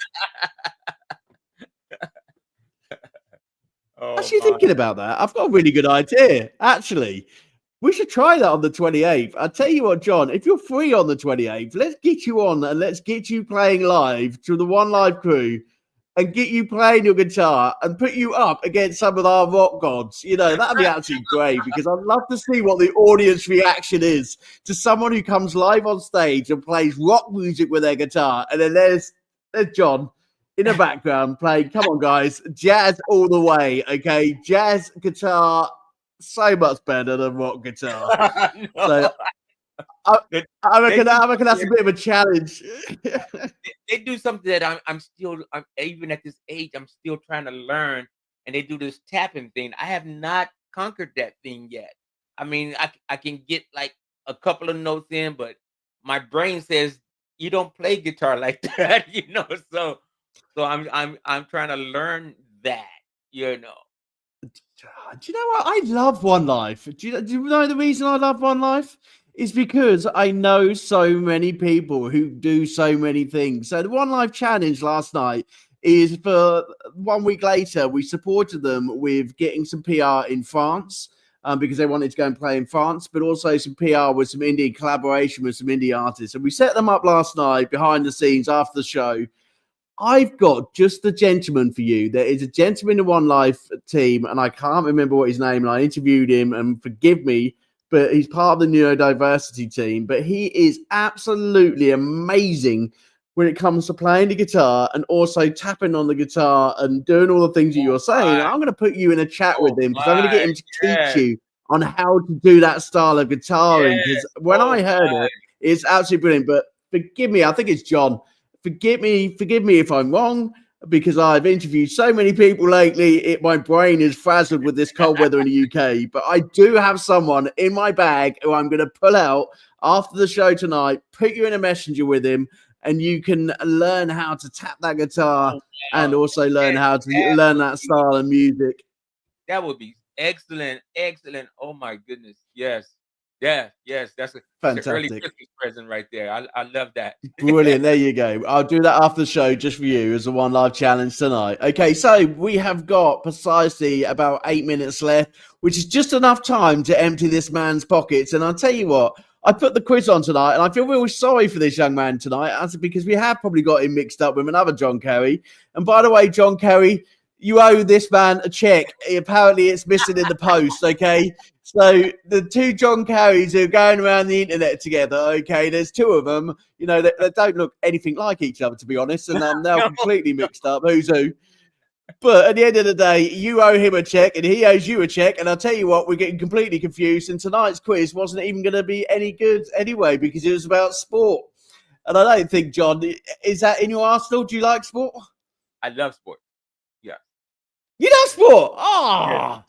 Actually, thinking about that, I've got a really good idea. Actually, we should try that on the 28th. I'll tell you what, John, if you're free on the 28th, let's get you on and let's get you playing live to the One Live crew and get you playing your guitar and put you up against some of our rock gods. You know, that'd be absolutely great because I'd love to see what the audience reaction is to someone who comes live on stage and plays rock music with their guitar. And then there's John in the background playing, come on, guys, jazz all the way, okay? Jazz guitar, so much better than rock guitar. So I reckon that's a bit of a challenge. They do something that I'm even at this age, I'm still trying to learn, and they do this tapping thing. I have not conquered that thing yet. I mean, I can get like a couple of notes in, but my brain says you don't play guitar like that, you know. So I'm trying to learn that, you know. Do you know what? I love One Life. Do you know the reason I love One Life? Is because I know so many people who do so many things. So the One Life Challenge last night is for 1 week later, we supported them with getting some PR in France because they wanted to go and play in France, but also some PR with some indie collaboration with some indie artists. And we set them up last night behind the scenes after the show. I've got just the gentleman for you. There is a gentleman in the One Life team, and I can't remember what his name, and I interviewed him, and forgive me, but he's part of the neurodiversity team. But he is absolutely amazing when it comes to playing the guitar and also tapping on the guitar and doing all the things that you're saying. And I'm going to put you in a chat with him because I'm going to get him to teach you on how to do that style of guitaring. Because when I heard it, it's absolutely brilliant. But forgive me, I think it's John. Forgive me if I'm wrong, because I've interviewed so many people lately. My brain is frazzled with this cold weather in the UK. But I do have someone in my bag who I'm going to pull out after the show tonight, put you in a messenger with him, and you can learn how to tap that guitar and also learn how to learn that style of music. That would be excellent. Excellent. Oh, my goodness. Yes. Yeah, yes, that's a early Christmas present right there. I love that. Brilliant. There you go. I'll do that after the show just for you as a One Live challenge tonight. Okay, so we have got precisely about 8 minutes left, which is just enough time to empty this man's pockets. And I'll tell you what, I put the quiz on tonight, and I feel really sorry for this young man tonight, because we have probably got him mixed up with another John Carey. And by the way, John Carey, you owe this man a check. Apparently, it's missing in the post, okay? So the two John Careys who are going around the internet together, okay, there's two of them, you know, they don't look anything like each other, to be honest, and I'm now completely mixed up who's who. But at the end of the day, you owe him a check and he owes you a check. And I'll tell you what, we're getting completely confused. And tonight's quiz wasn't even going to be any good anyway because it was about sport. And I don't think, John, is that in your arsenal? Do you like sport? I love sport. Yeah. You love sport? Oh. Yeah.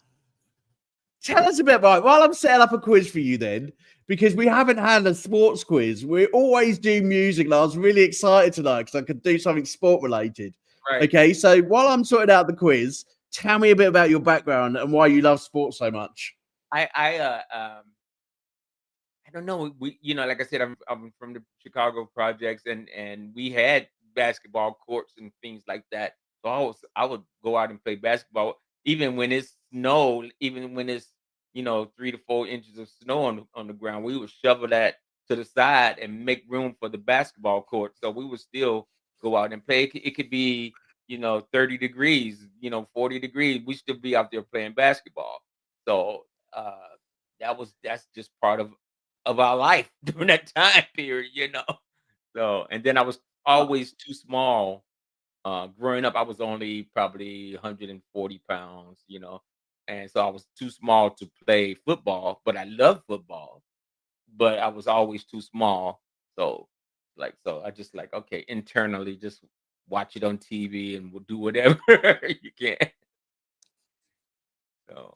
Tell us a bit about it. While I'm setting up a quiz for you then, because we haven't had a sports quiz. We always do music. And I was really excited tonight because I could do something sport related. Right. Okay, so while I'm sorting out the quiz, tell me a bit about your background and why you love sports so much. I don't know. We, you know, like I said, I'm from the Chicago projects, and we had basketball courts and things like that. So I would go out and play basketball, even when it's snow, even when it's 3 to 4 inches of snow on the ground. We would shovel that to the side and make room for the basketball court. So we would still go out and play. It could be 30 degrees, 40 degrees. We still be out there playing basketball. So that's just part of our life during that time period, So, and then I was always too small. Growing up, I was only probably 140 pounds, and so I was too small to play football, but I love football, but I was always too small. So I just okay, internally just watch it on TV and we'll do whatever you can. So.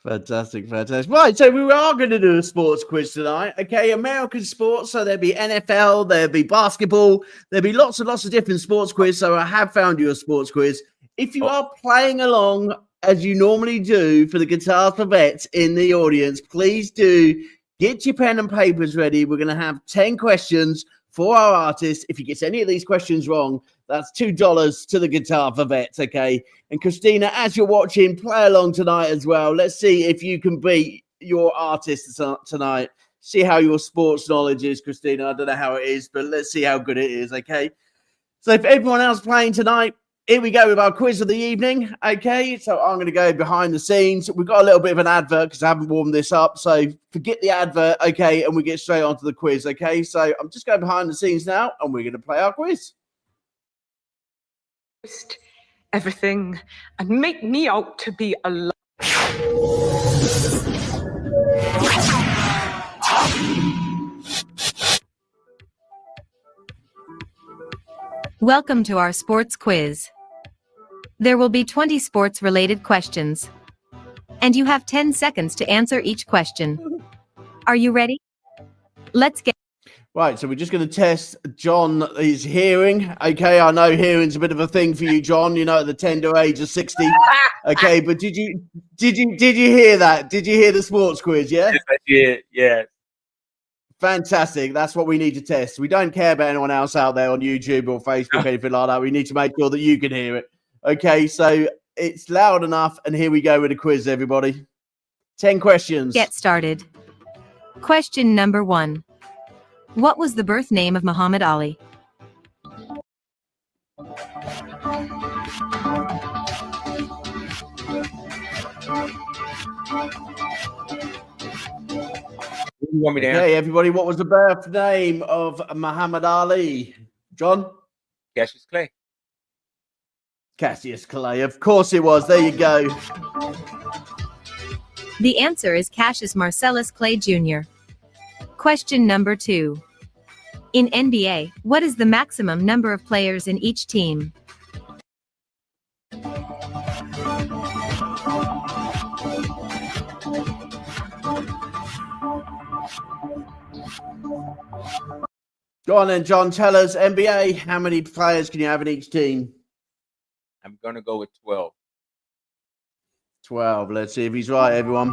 Fantastic. Right, so we are going to do a sports quiz tonight. Okay, American sports. So there'll be NFL, there'll be basketball, there'll be lots of different sports quiz. So I have found you a sports quiz. If you are playing along as you normally do for the Guitars for Vets in the audience, please do get your pen and papers ready. We're going to have 10 questions for our artist. If he gets any of these questions wrong, that's $2 to the Guitar for Vets, okay? And Christina, as you're watching, play along tonight as well. Let's see if you can beat your artist tonight. See how your sports knowledge is, Christina. I don't know how it is, but let's see how good it is, okay? So for everyone else playing tonight, here we go with our quiz of the evening, okay? So I'm going to go behind the scenes. We've got a little bit of an advert because I haven't warmed this up. So forget the advert, okay? And we get straight onto the quiz, okay? So I'm just going behind the scenes now, and we're going to play our quiz. Everything and make me out to be alive. Welcome to our sports quiz. There will be 20 sports-related questions, and you have 10 seconds to answer each question. Are you ready? Let's get... Right, so we're just going to test John's hearing. Okay, I know hearing's a bit of a thing for you, John. You know, at the tender age of 60. Okay, but did you hear that? Did you hear the sports quiz? Yeah. Yes, I did. Yeah. Fantastic. That's what we need to test. We don't care about anyone else out there on YouTube or Facebook, anything like that. We need to make sure that you can hear it. Okay, so it's loud enough, and here we go with the quiz, everybody. 10 questions. Get started. Question number 1. What was the birth name of Muhammad Ali? You want me to answer? Okay, everybody, what was the birth name of Muhammad Ali? John? Cassius Clay. Cassius Clay. Of course it was. There you go. The answer is Cassius Marcellus Clay Jr. Question number 2. In NBA, what is the maximum number of players in each team? Go on then, John. Tell us, NBA, how many players can you have in each team? I'm going to go with 12. 12. Let's see if he's right, everyone.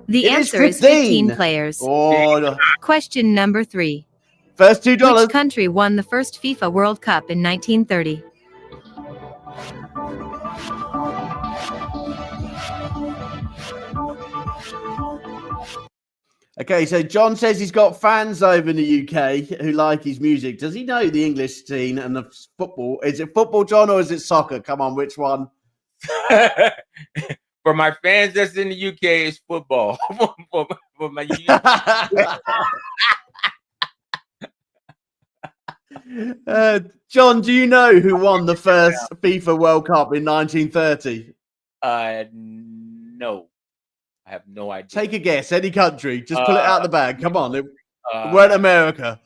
The answer is 15 players. Oh, no. Question number 3. First $2. Which country won the first FIFA World Cup in 1930? Okay, so John says he's got fans over in the UK who like his music. Does he know the English scene and the football? Is it football, John, or is it soccer? Come on, which one? For my fans that's in the UK, it's football. for my John, do you know who won the first FIFA World Cup in 1930? No. I have no idea. Take a guess, any country. Just pull it out the bag. Come on. We're in America.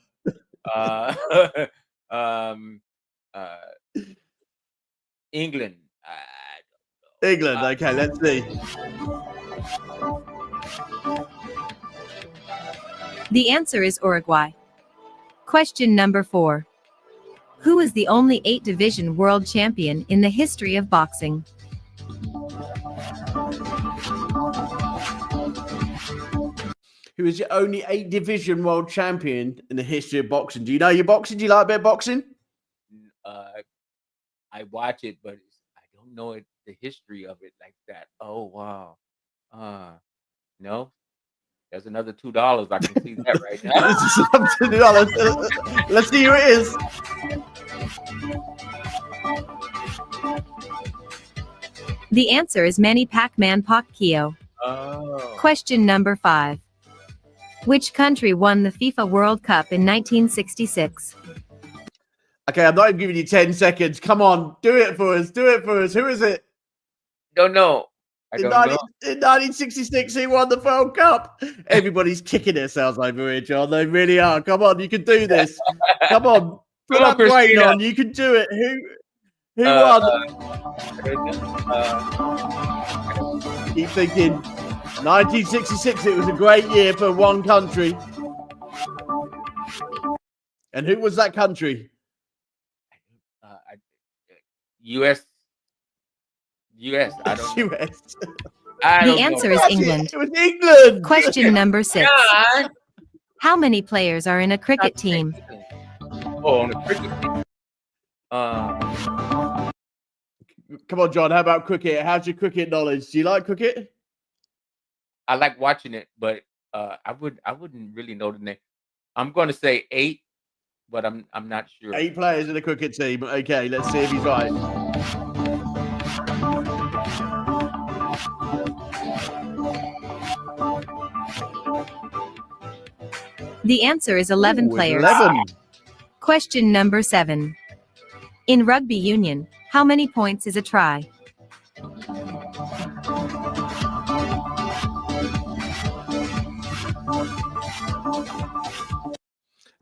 England. England. Okay, let's see. The answer is Uruguay. Question number 4. Who is the only 8-division world champion in the history of boxing? Who is the only 8-division world champion in the history of boxing? Do you know your boxing? Do you like a bit of boxing? I watch it, but I don't know the history of it like that. Oh, wow. No. There's another $2. I can see that right now. $2. Let's see who it is. The answer is Manny Pacquiao. Oh. Question number 5. Which country won the FIFA World Cup in 1966? Okay, I'm not even giving you 10 seconds. Come on, do it for us. Do it for us. Who is it? Don't know. In 1966, he won the World Cup. Everybody's kicking themselves over here, John. They really are. Come on, you can do this. Come on, put that brain on. You can do it. Who won? Keep thinking. 1966. It was a great year for one country. And who was that country? U.S. I don't know. US. The answer is England. It was England. Question number 6. God. How many players are in a cricket team? Oh, on the cricket team. Come on, John. How about cricket? How's your cricket knowledge? Do you like cricket? I like watching it, but I wouldn't really know the name. I'm going to say 8, but I'm not sure. 8 players in a cricket team. Okay, let's see if he's right. The answer is 11 players. 11. Question number 7. In rugby union, how many points is a try?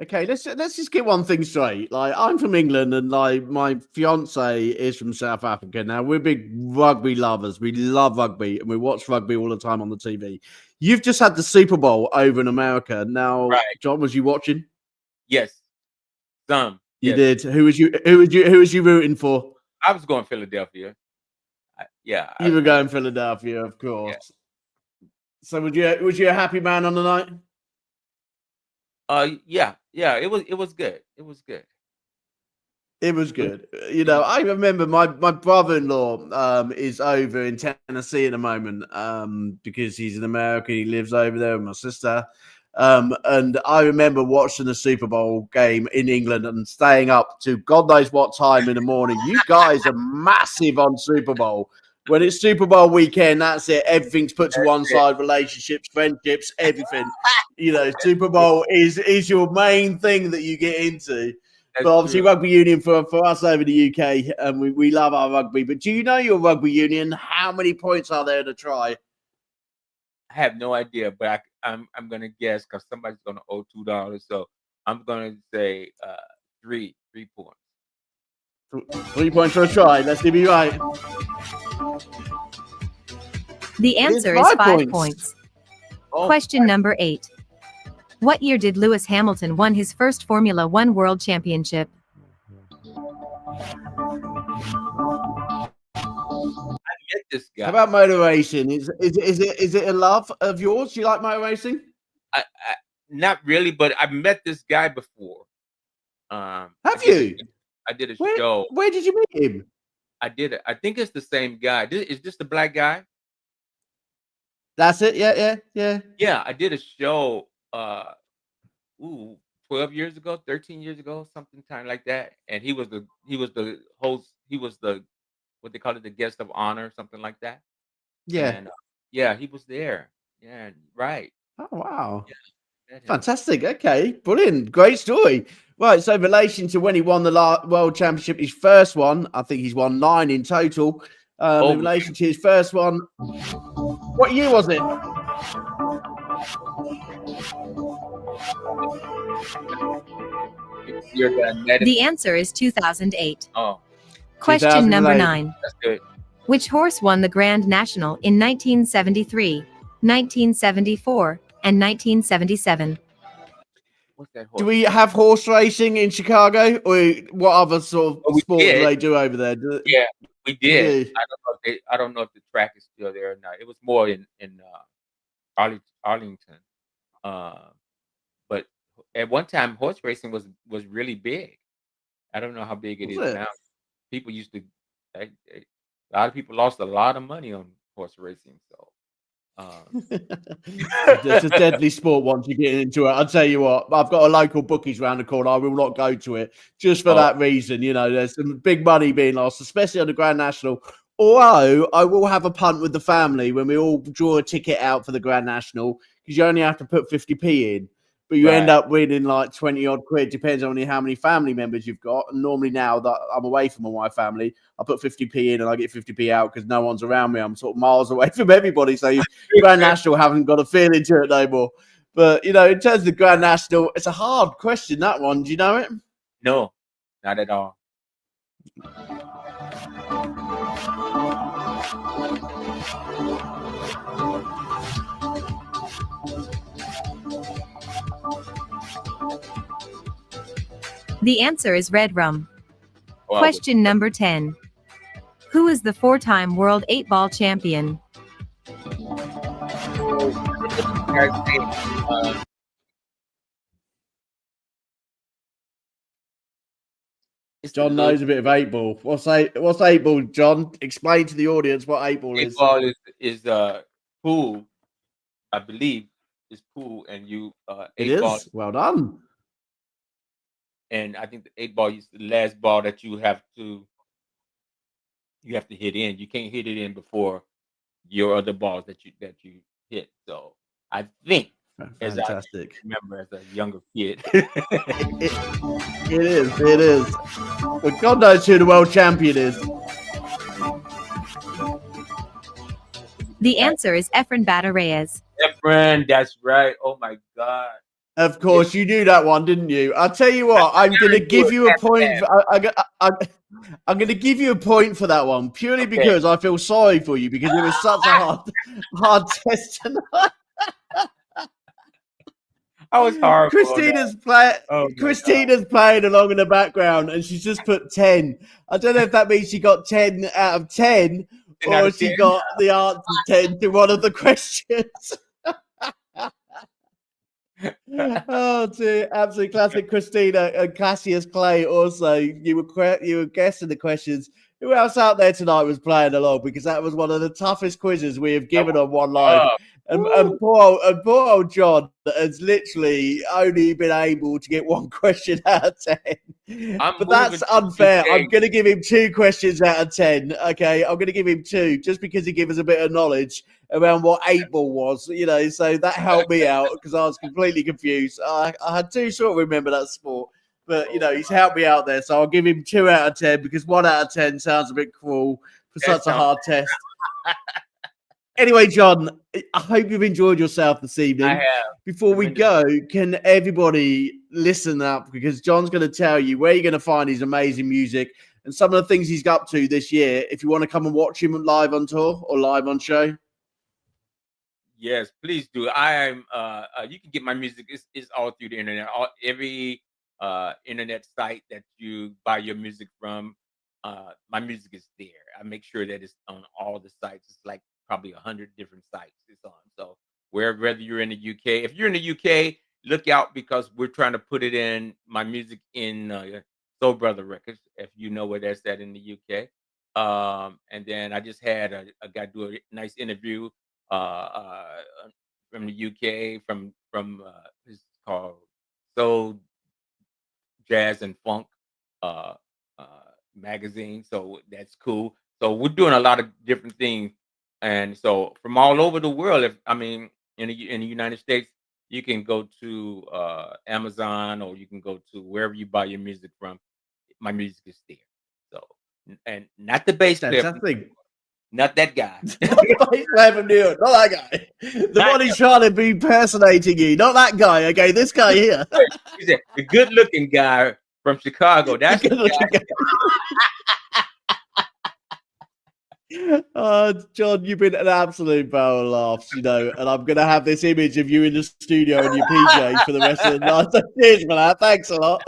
Okay, let's just get one thing straight. Like, I'm from England, and like my fiance is from South Africa. Now, we're big rugby lovers. We love rugby, and we watch rugby all the time on the TV. You've just had the Super Bowl over in America. Now, Right. John, was you watching? Yes. Some. You yes. did. Who was you rooting for? I was going Philadelphia. You were going Philadelphia, of course. Yeah. So, was you a happy man on the night? Yeah. It was good. It was good. It was good. You know, I remember my brother-in-law is over in Tennessee at the moment because he's an American. He lives over there with my sister. And I remember watching the Super Bowl game in England and staying up to God knows what time in the morning. You guys are massive on Super Bowl. When it's Super Bowl weekend, that's it. Everything's put to one side. Relationships, friendships, everything. You know, Super Bowl is your main thing that you get into. That's But obviously, true. rugby union for us over the UK, and we love our rugby. But do you know your rugby union? How many points are there to try? I have no idea, but I'm gonna guess because somebody's gonna owe $2. So I'm gonna say 3 points. 3 points for a try. Let's see if you're right. The answer is 5 5 points. points. Oh, Question number 8. What year did Lewis Hamilton won his first Formula One World Championship? I met this guy. How about motor racing? Is it a love of yours? Do you like motor racing? I not really, but I've met this guy before. Have I you? did a show. Where did you meet him? I did it. I think it's the same guy. Is this the black guy? That's it. Yeah. Yeah, I did a show 12 years ago, 13 years ago, something time like that. And he was the host, he was the what they call it, the guest of honor, something like that. Yeah. And yeah, he was there. Yeah, right. Oh wow. Yeah, met him. Fantastic. Okay, brilliant. Great story. Right. So, in relation to when he won the World Championship, his first one, I think he's won 9 in total. In relation to his first one, what year was it? The answer is 2008. Oh, Question number 2008. 9. that's good. Which horse won the Grand National in 1973, 1974, and 1977? What's that horse? Do we have horse racing in Chicago, or what other sort of Oh, we sport do did. they do over there? Yeah, we did. Yeah. I don't know if the track is still there or not. It was more in Arlington. But at one time, horse racing was really big. I don't know how big it is Was it? now. People used to. A lot of people lost a lot of money on horse racing. So. It's a deadly sport once you get into it. I'll tell you what, I've got a local bookies round the corner. I will not go to it just for that reason. You know, there's some big money being lost, especially on the Grand National. Although I will have a punt with the family when we all draw a ticket out for the Grand National, because you only have to put 50p in, but you end up winning like 20 odd quid, depends on how many family members you've got. And normally now that I'm away from all my family, I put 50p in and I get 50p out because no one's around me. I'm sort of miles away from everybody. So Grand National haven't got a feeling to it no more. But, you know, in terms of the Grand National, it's a hard question, that one. Do you know it? No, not at all. The answer is red rum. Oh, Question number 10. Who is the 4-time world 8-ball champion? John knows a bit of 8-ball. What's 8-ball, John? Explain to the audience what 8-ball is. 8-ball is pool, I believe, is pool, and you It 8-ball, is. Well done. and I think the 8-ball is the last ball that you have to hit in. You can't hit it in before your other balls that you hit. So I think, as I Fantastic. remember as a younger kid, It is. It is. Well, God knows who the world champion is. The answer is Efren Reyes. Efren, that's right. Oh my God. Of course, you knew that one, didn't you? I'll tell you what. I'm going to give you a point. I'm going to give you a point for that one purely because I feel sorry for you because it was such a hard test tonight. I was horrible. Christina's playing along in the background, and she's just put 10. I don't know if that means she got 10 out of 10, or she got the answer 10 to one of the questions. Oh, dear. Absolute classic. Christina and Cassius Clay also. You were guessing the questions. Who else out there tonight was playing along? Because that was one of the toughest quizzes we have given on One Live. And poor old John has literally only been able to get one question out of 10. But that's unfair. I'm going to give him 2 questions out of 10. Okay, I'm going to give him 2 just because he gave us a bit of knowledge around what 8-ball was. You know, so that helped me out because I was completely confused. I had to sort of remember that sport. But, you know, he's helped me out there. So I'll give him 2 out of 10 because 1 out of 10 sounds a bit cruel for such a hard test. Anyway, John, I hope you've enjoyed yourself this evening. I have. Before we go, can everybody listen up? Because John's going to tell you where you're going to find his amazing music and some of the things he's up to this year. If you want to come and watch him live on tour or live on show. Yes, please do. I am. You can get my music. It's all through the internet. Every internet site that you buy your music from, my music is there. I make sure that it's on all the sites. It's like probably 100 different sites it's on. So whether you're in the UK, if you're in the UK, look out because we're trying to put it in my music in Soul Brother Records, if you know where that's at in the UK. And then I just had a guy do a nice interview from the UK from it's called Soul Jazz and Funk magazine. So that's cool. So we're doing a lot of different things. And so from all over the world, in the United States, you can go to Amazon or you can go to wherever you buy your music from. My music is there. So, and not the bass player, not that guy. Not the bass player from New York, not that guy. The one who's trying to be impersonating you, not that guy. Okay, this guy here. He's the good-looking guy from Chicago. That's the good-looking guy. John, you've been an absolute barrel of laughs, you know, and I'm going to have this image of you in the studio in your PJs for the rest of the night. So cheers for that. Thanks a lot.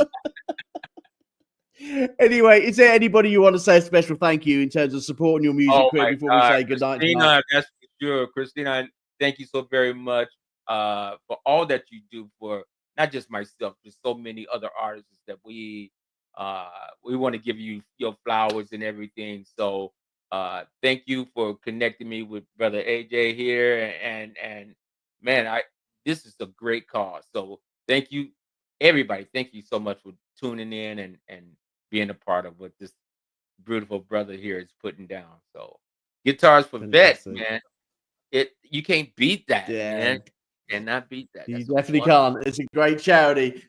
Anyway, is there anybody you want to say a special thank you in terms of supporting your music before we say goodnight? Christina, that's for sure. Christina, thank you so very much for all that you do for not just myself, but so many other artists that we want to give you your flowers and everything. So thank you for connecting me with Brother AJ here, and man, this is a great cause. So thank you, everybody. Thank you so much for tuning in and being a part of what this beautiful brother here is putting down. So Guitars for Vets, man. You can't beat that, man. Cannot beat that. You definitely can't. It's a great charity.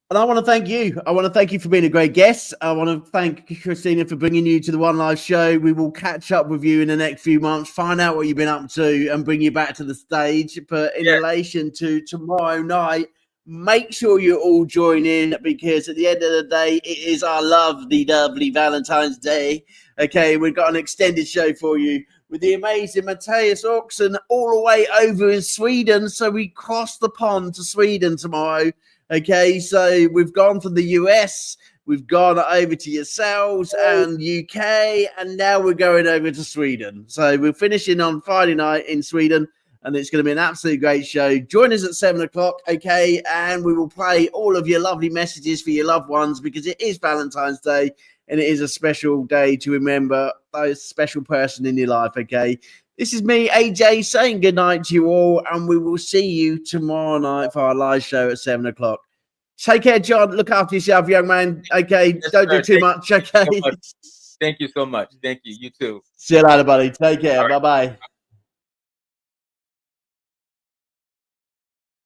And I want to thank you. I want to thank you for being a great guest. I want to thank Christina for bringing you to the One Live show. We will catch up with you in the next few months, find out what you've been up to and bring you back to the stage. But in relation to tomorrow night, Make sure you all join in, because at the end of the day, it is our lovely Valentine's Day. Okay, we've got an extended show for you with the amazing Matthias Oxen all the way over in Sweden. So we cross the pond to Sweden tomorrow. Okay, so we've gone from the US, we've gone over to yourselves and UK, and now we're going over to Sweden. So we're finishing on Friday night in Sweden, and it's going to be an absolutely great show. Join us at 7 o'clock, okay? And we will play all of your lovely messages for your loved ones, because it is Valentine's Day, and it is a special day to remember a special person in your life, okay? This is me, AJ, saying good night to you all, and we will see you tomorrow night for our live show at 7 o'clock. Take care, John. Look after yourself, young man. Okay, Yes, don't sir. do too much, okay? Thank you so much. Thank you. You too. See you later, buddy. Take care. All right. Bye-bye.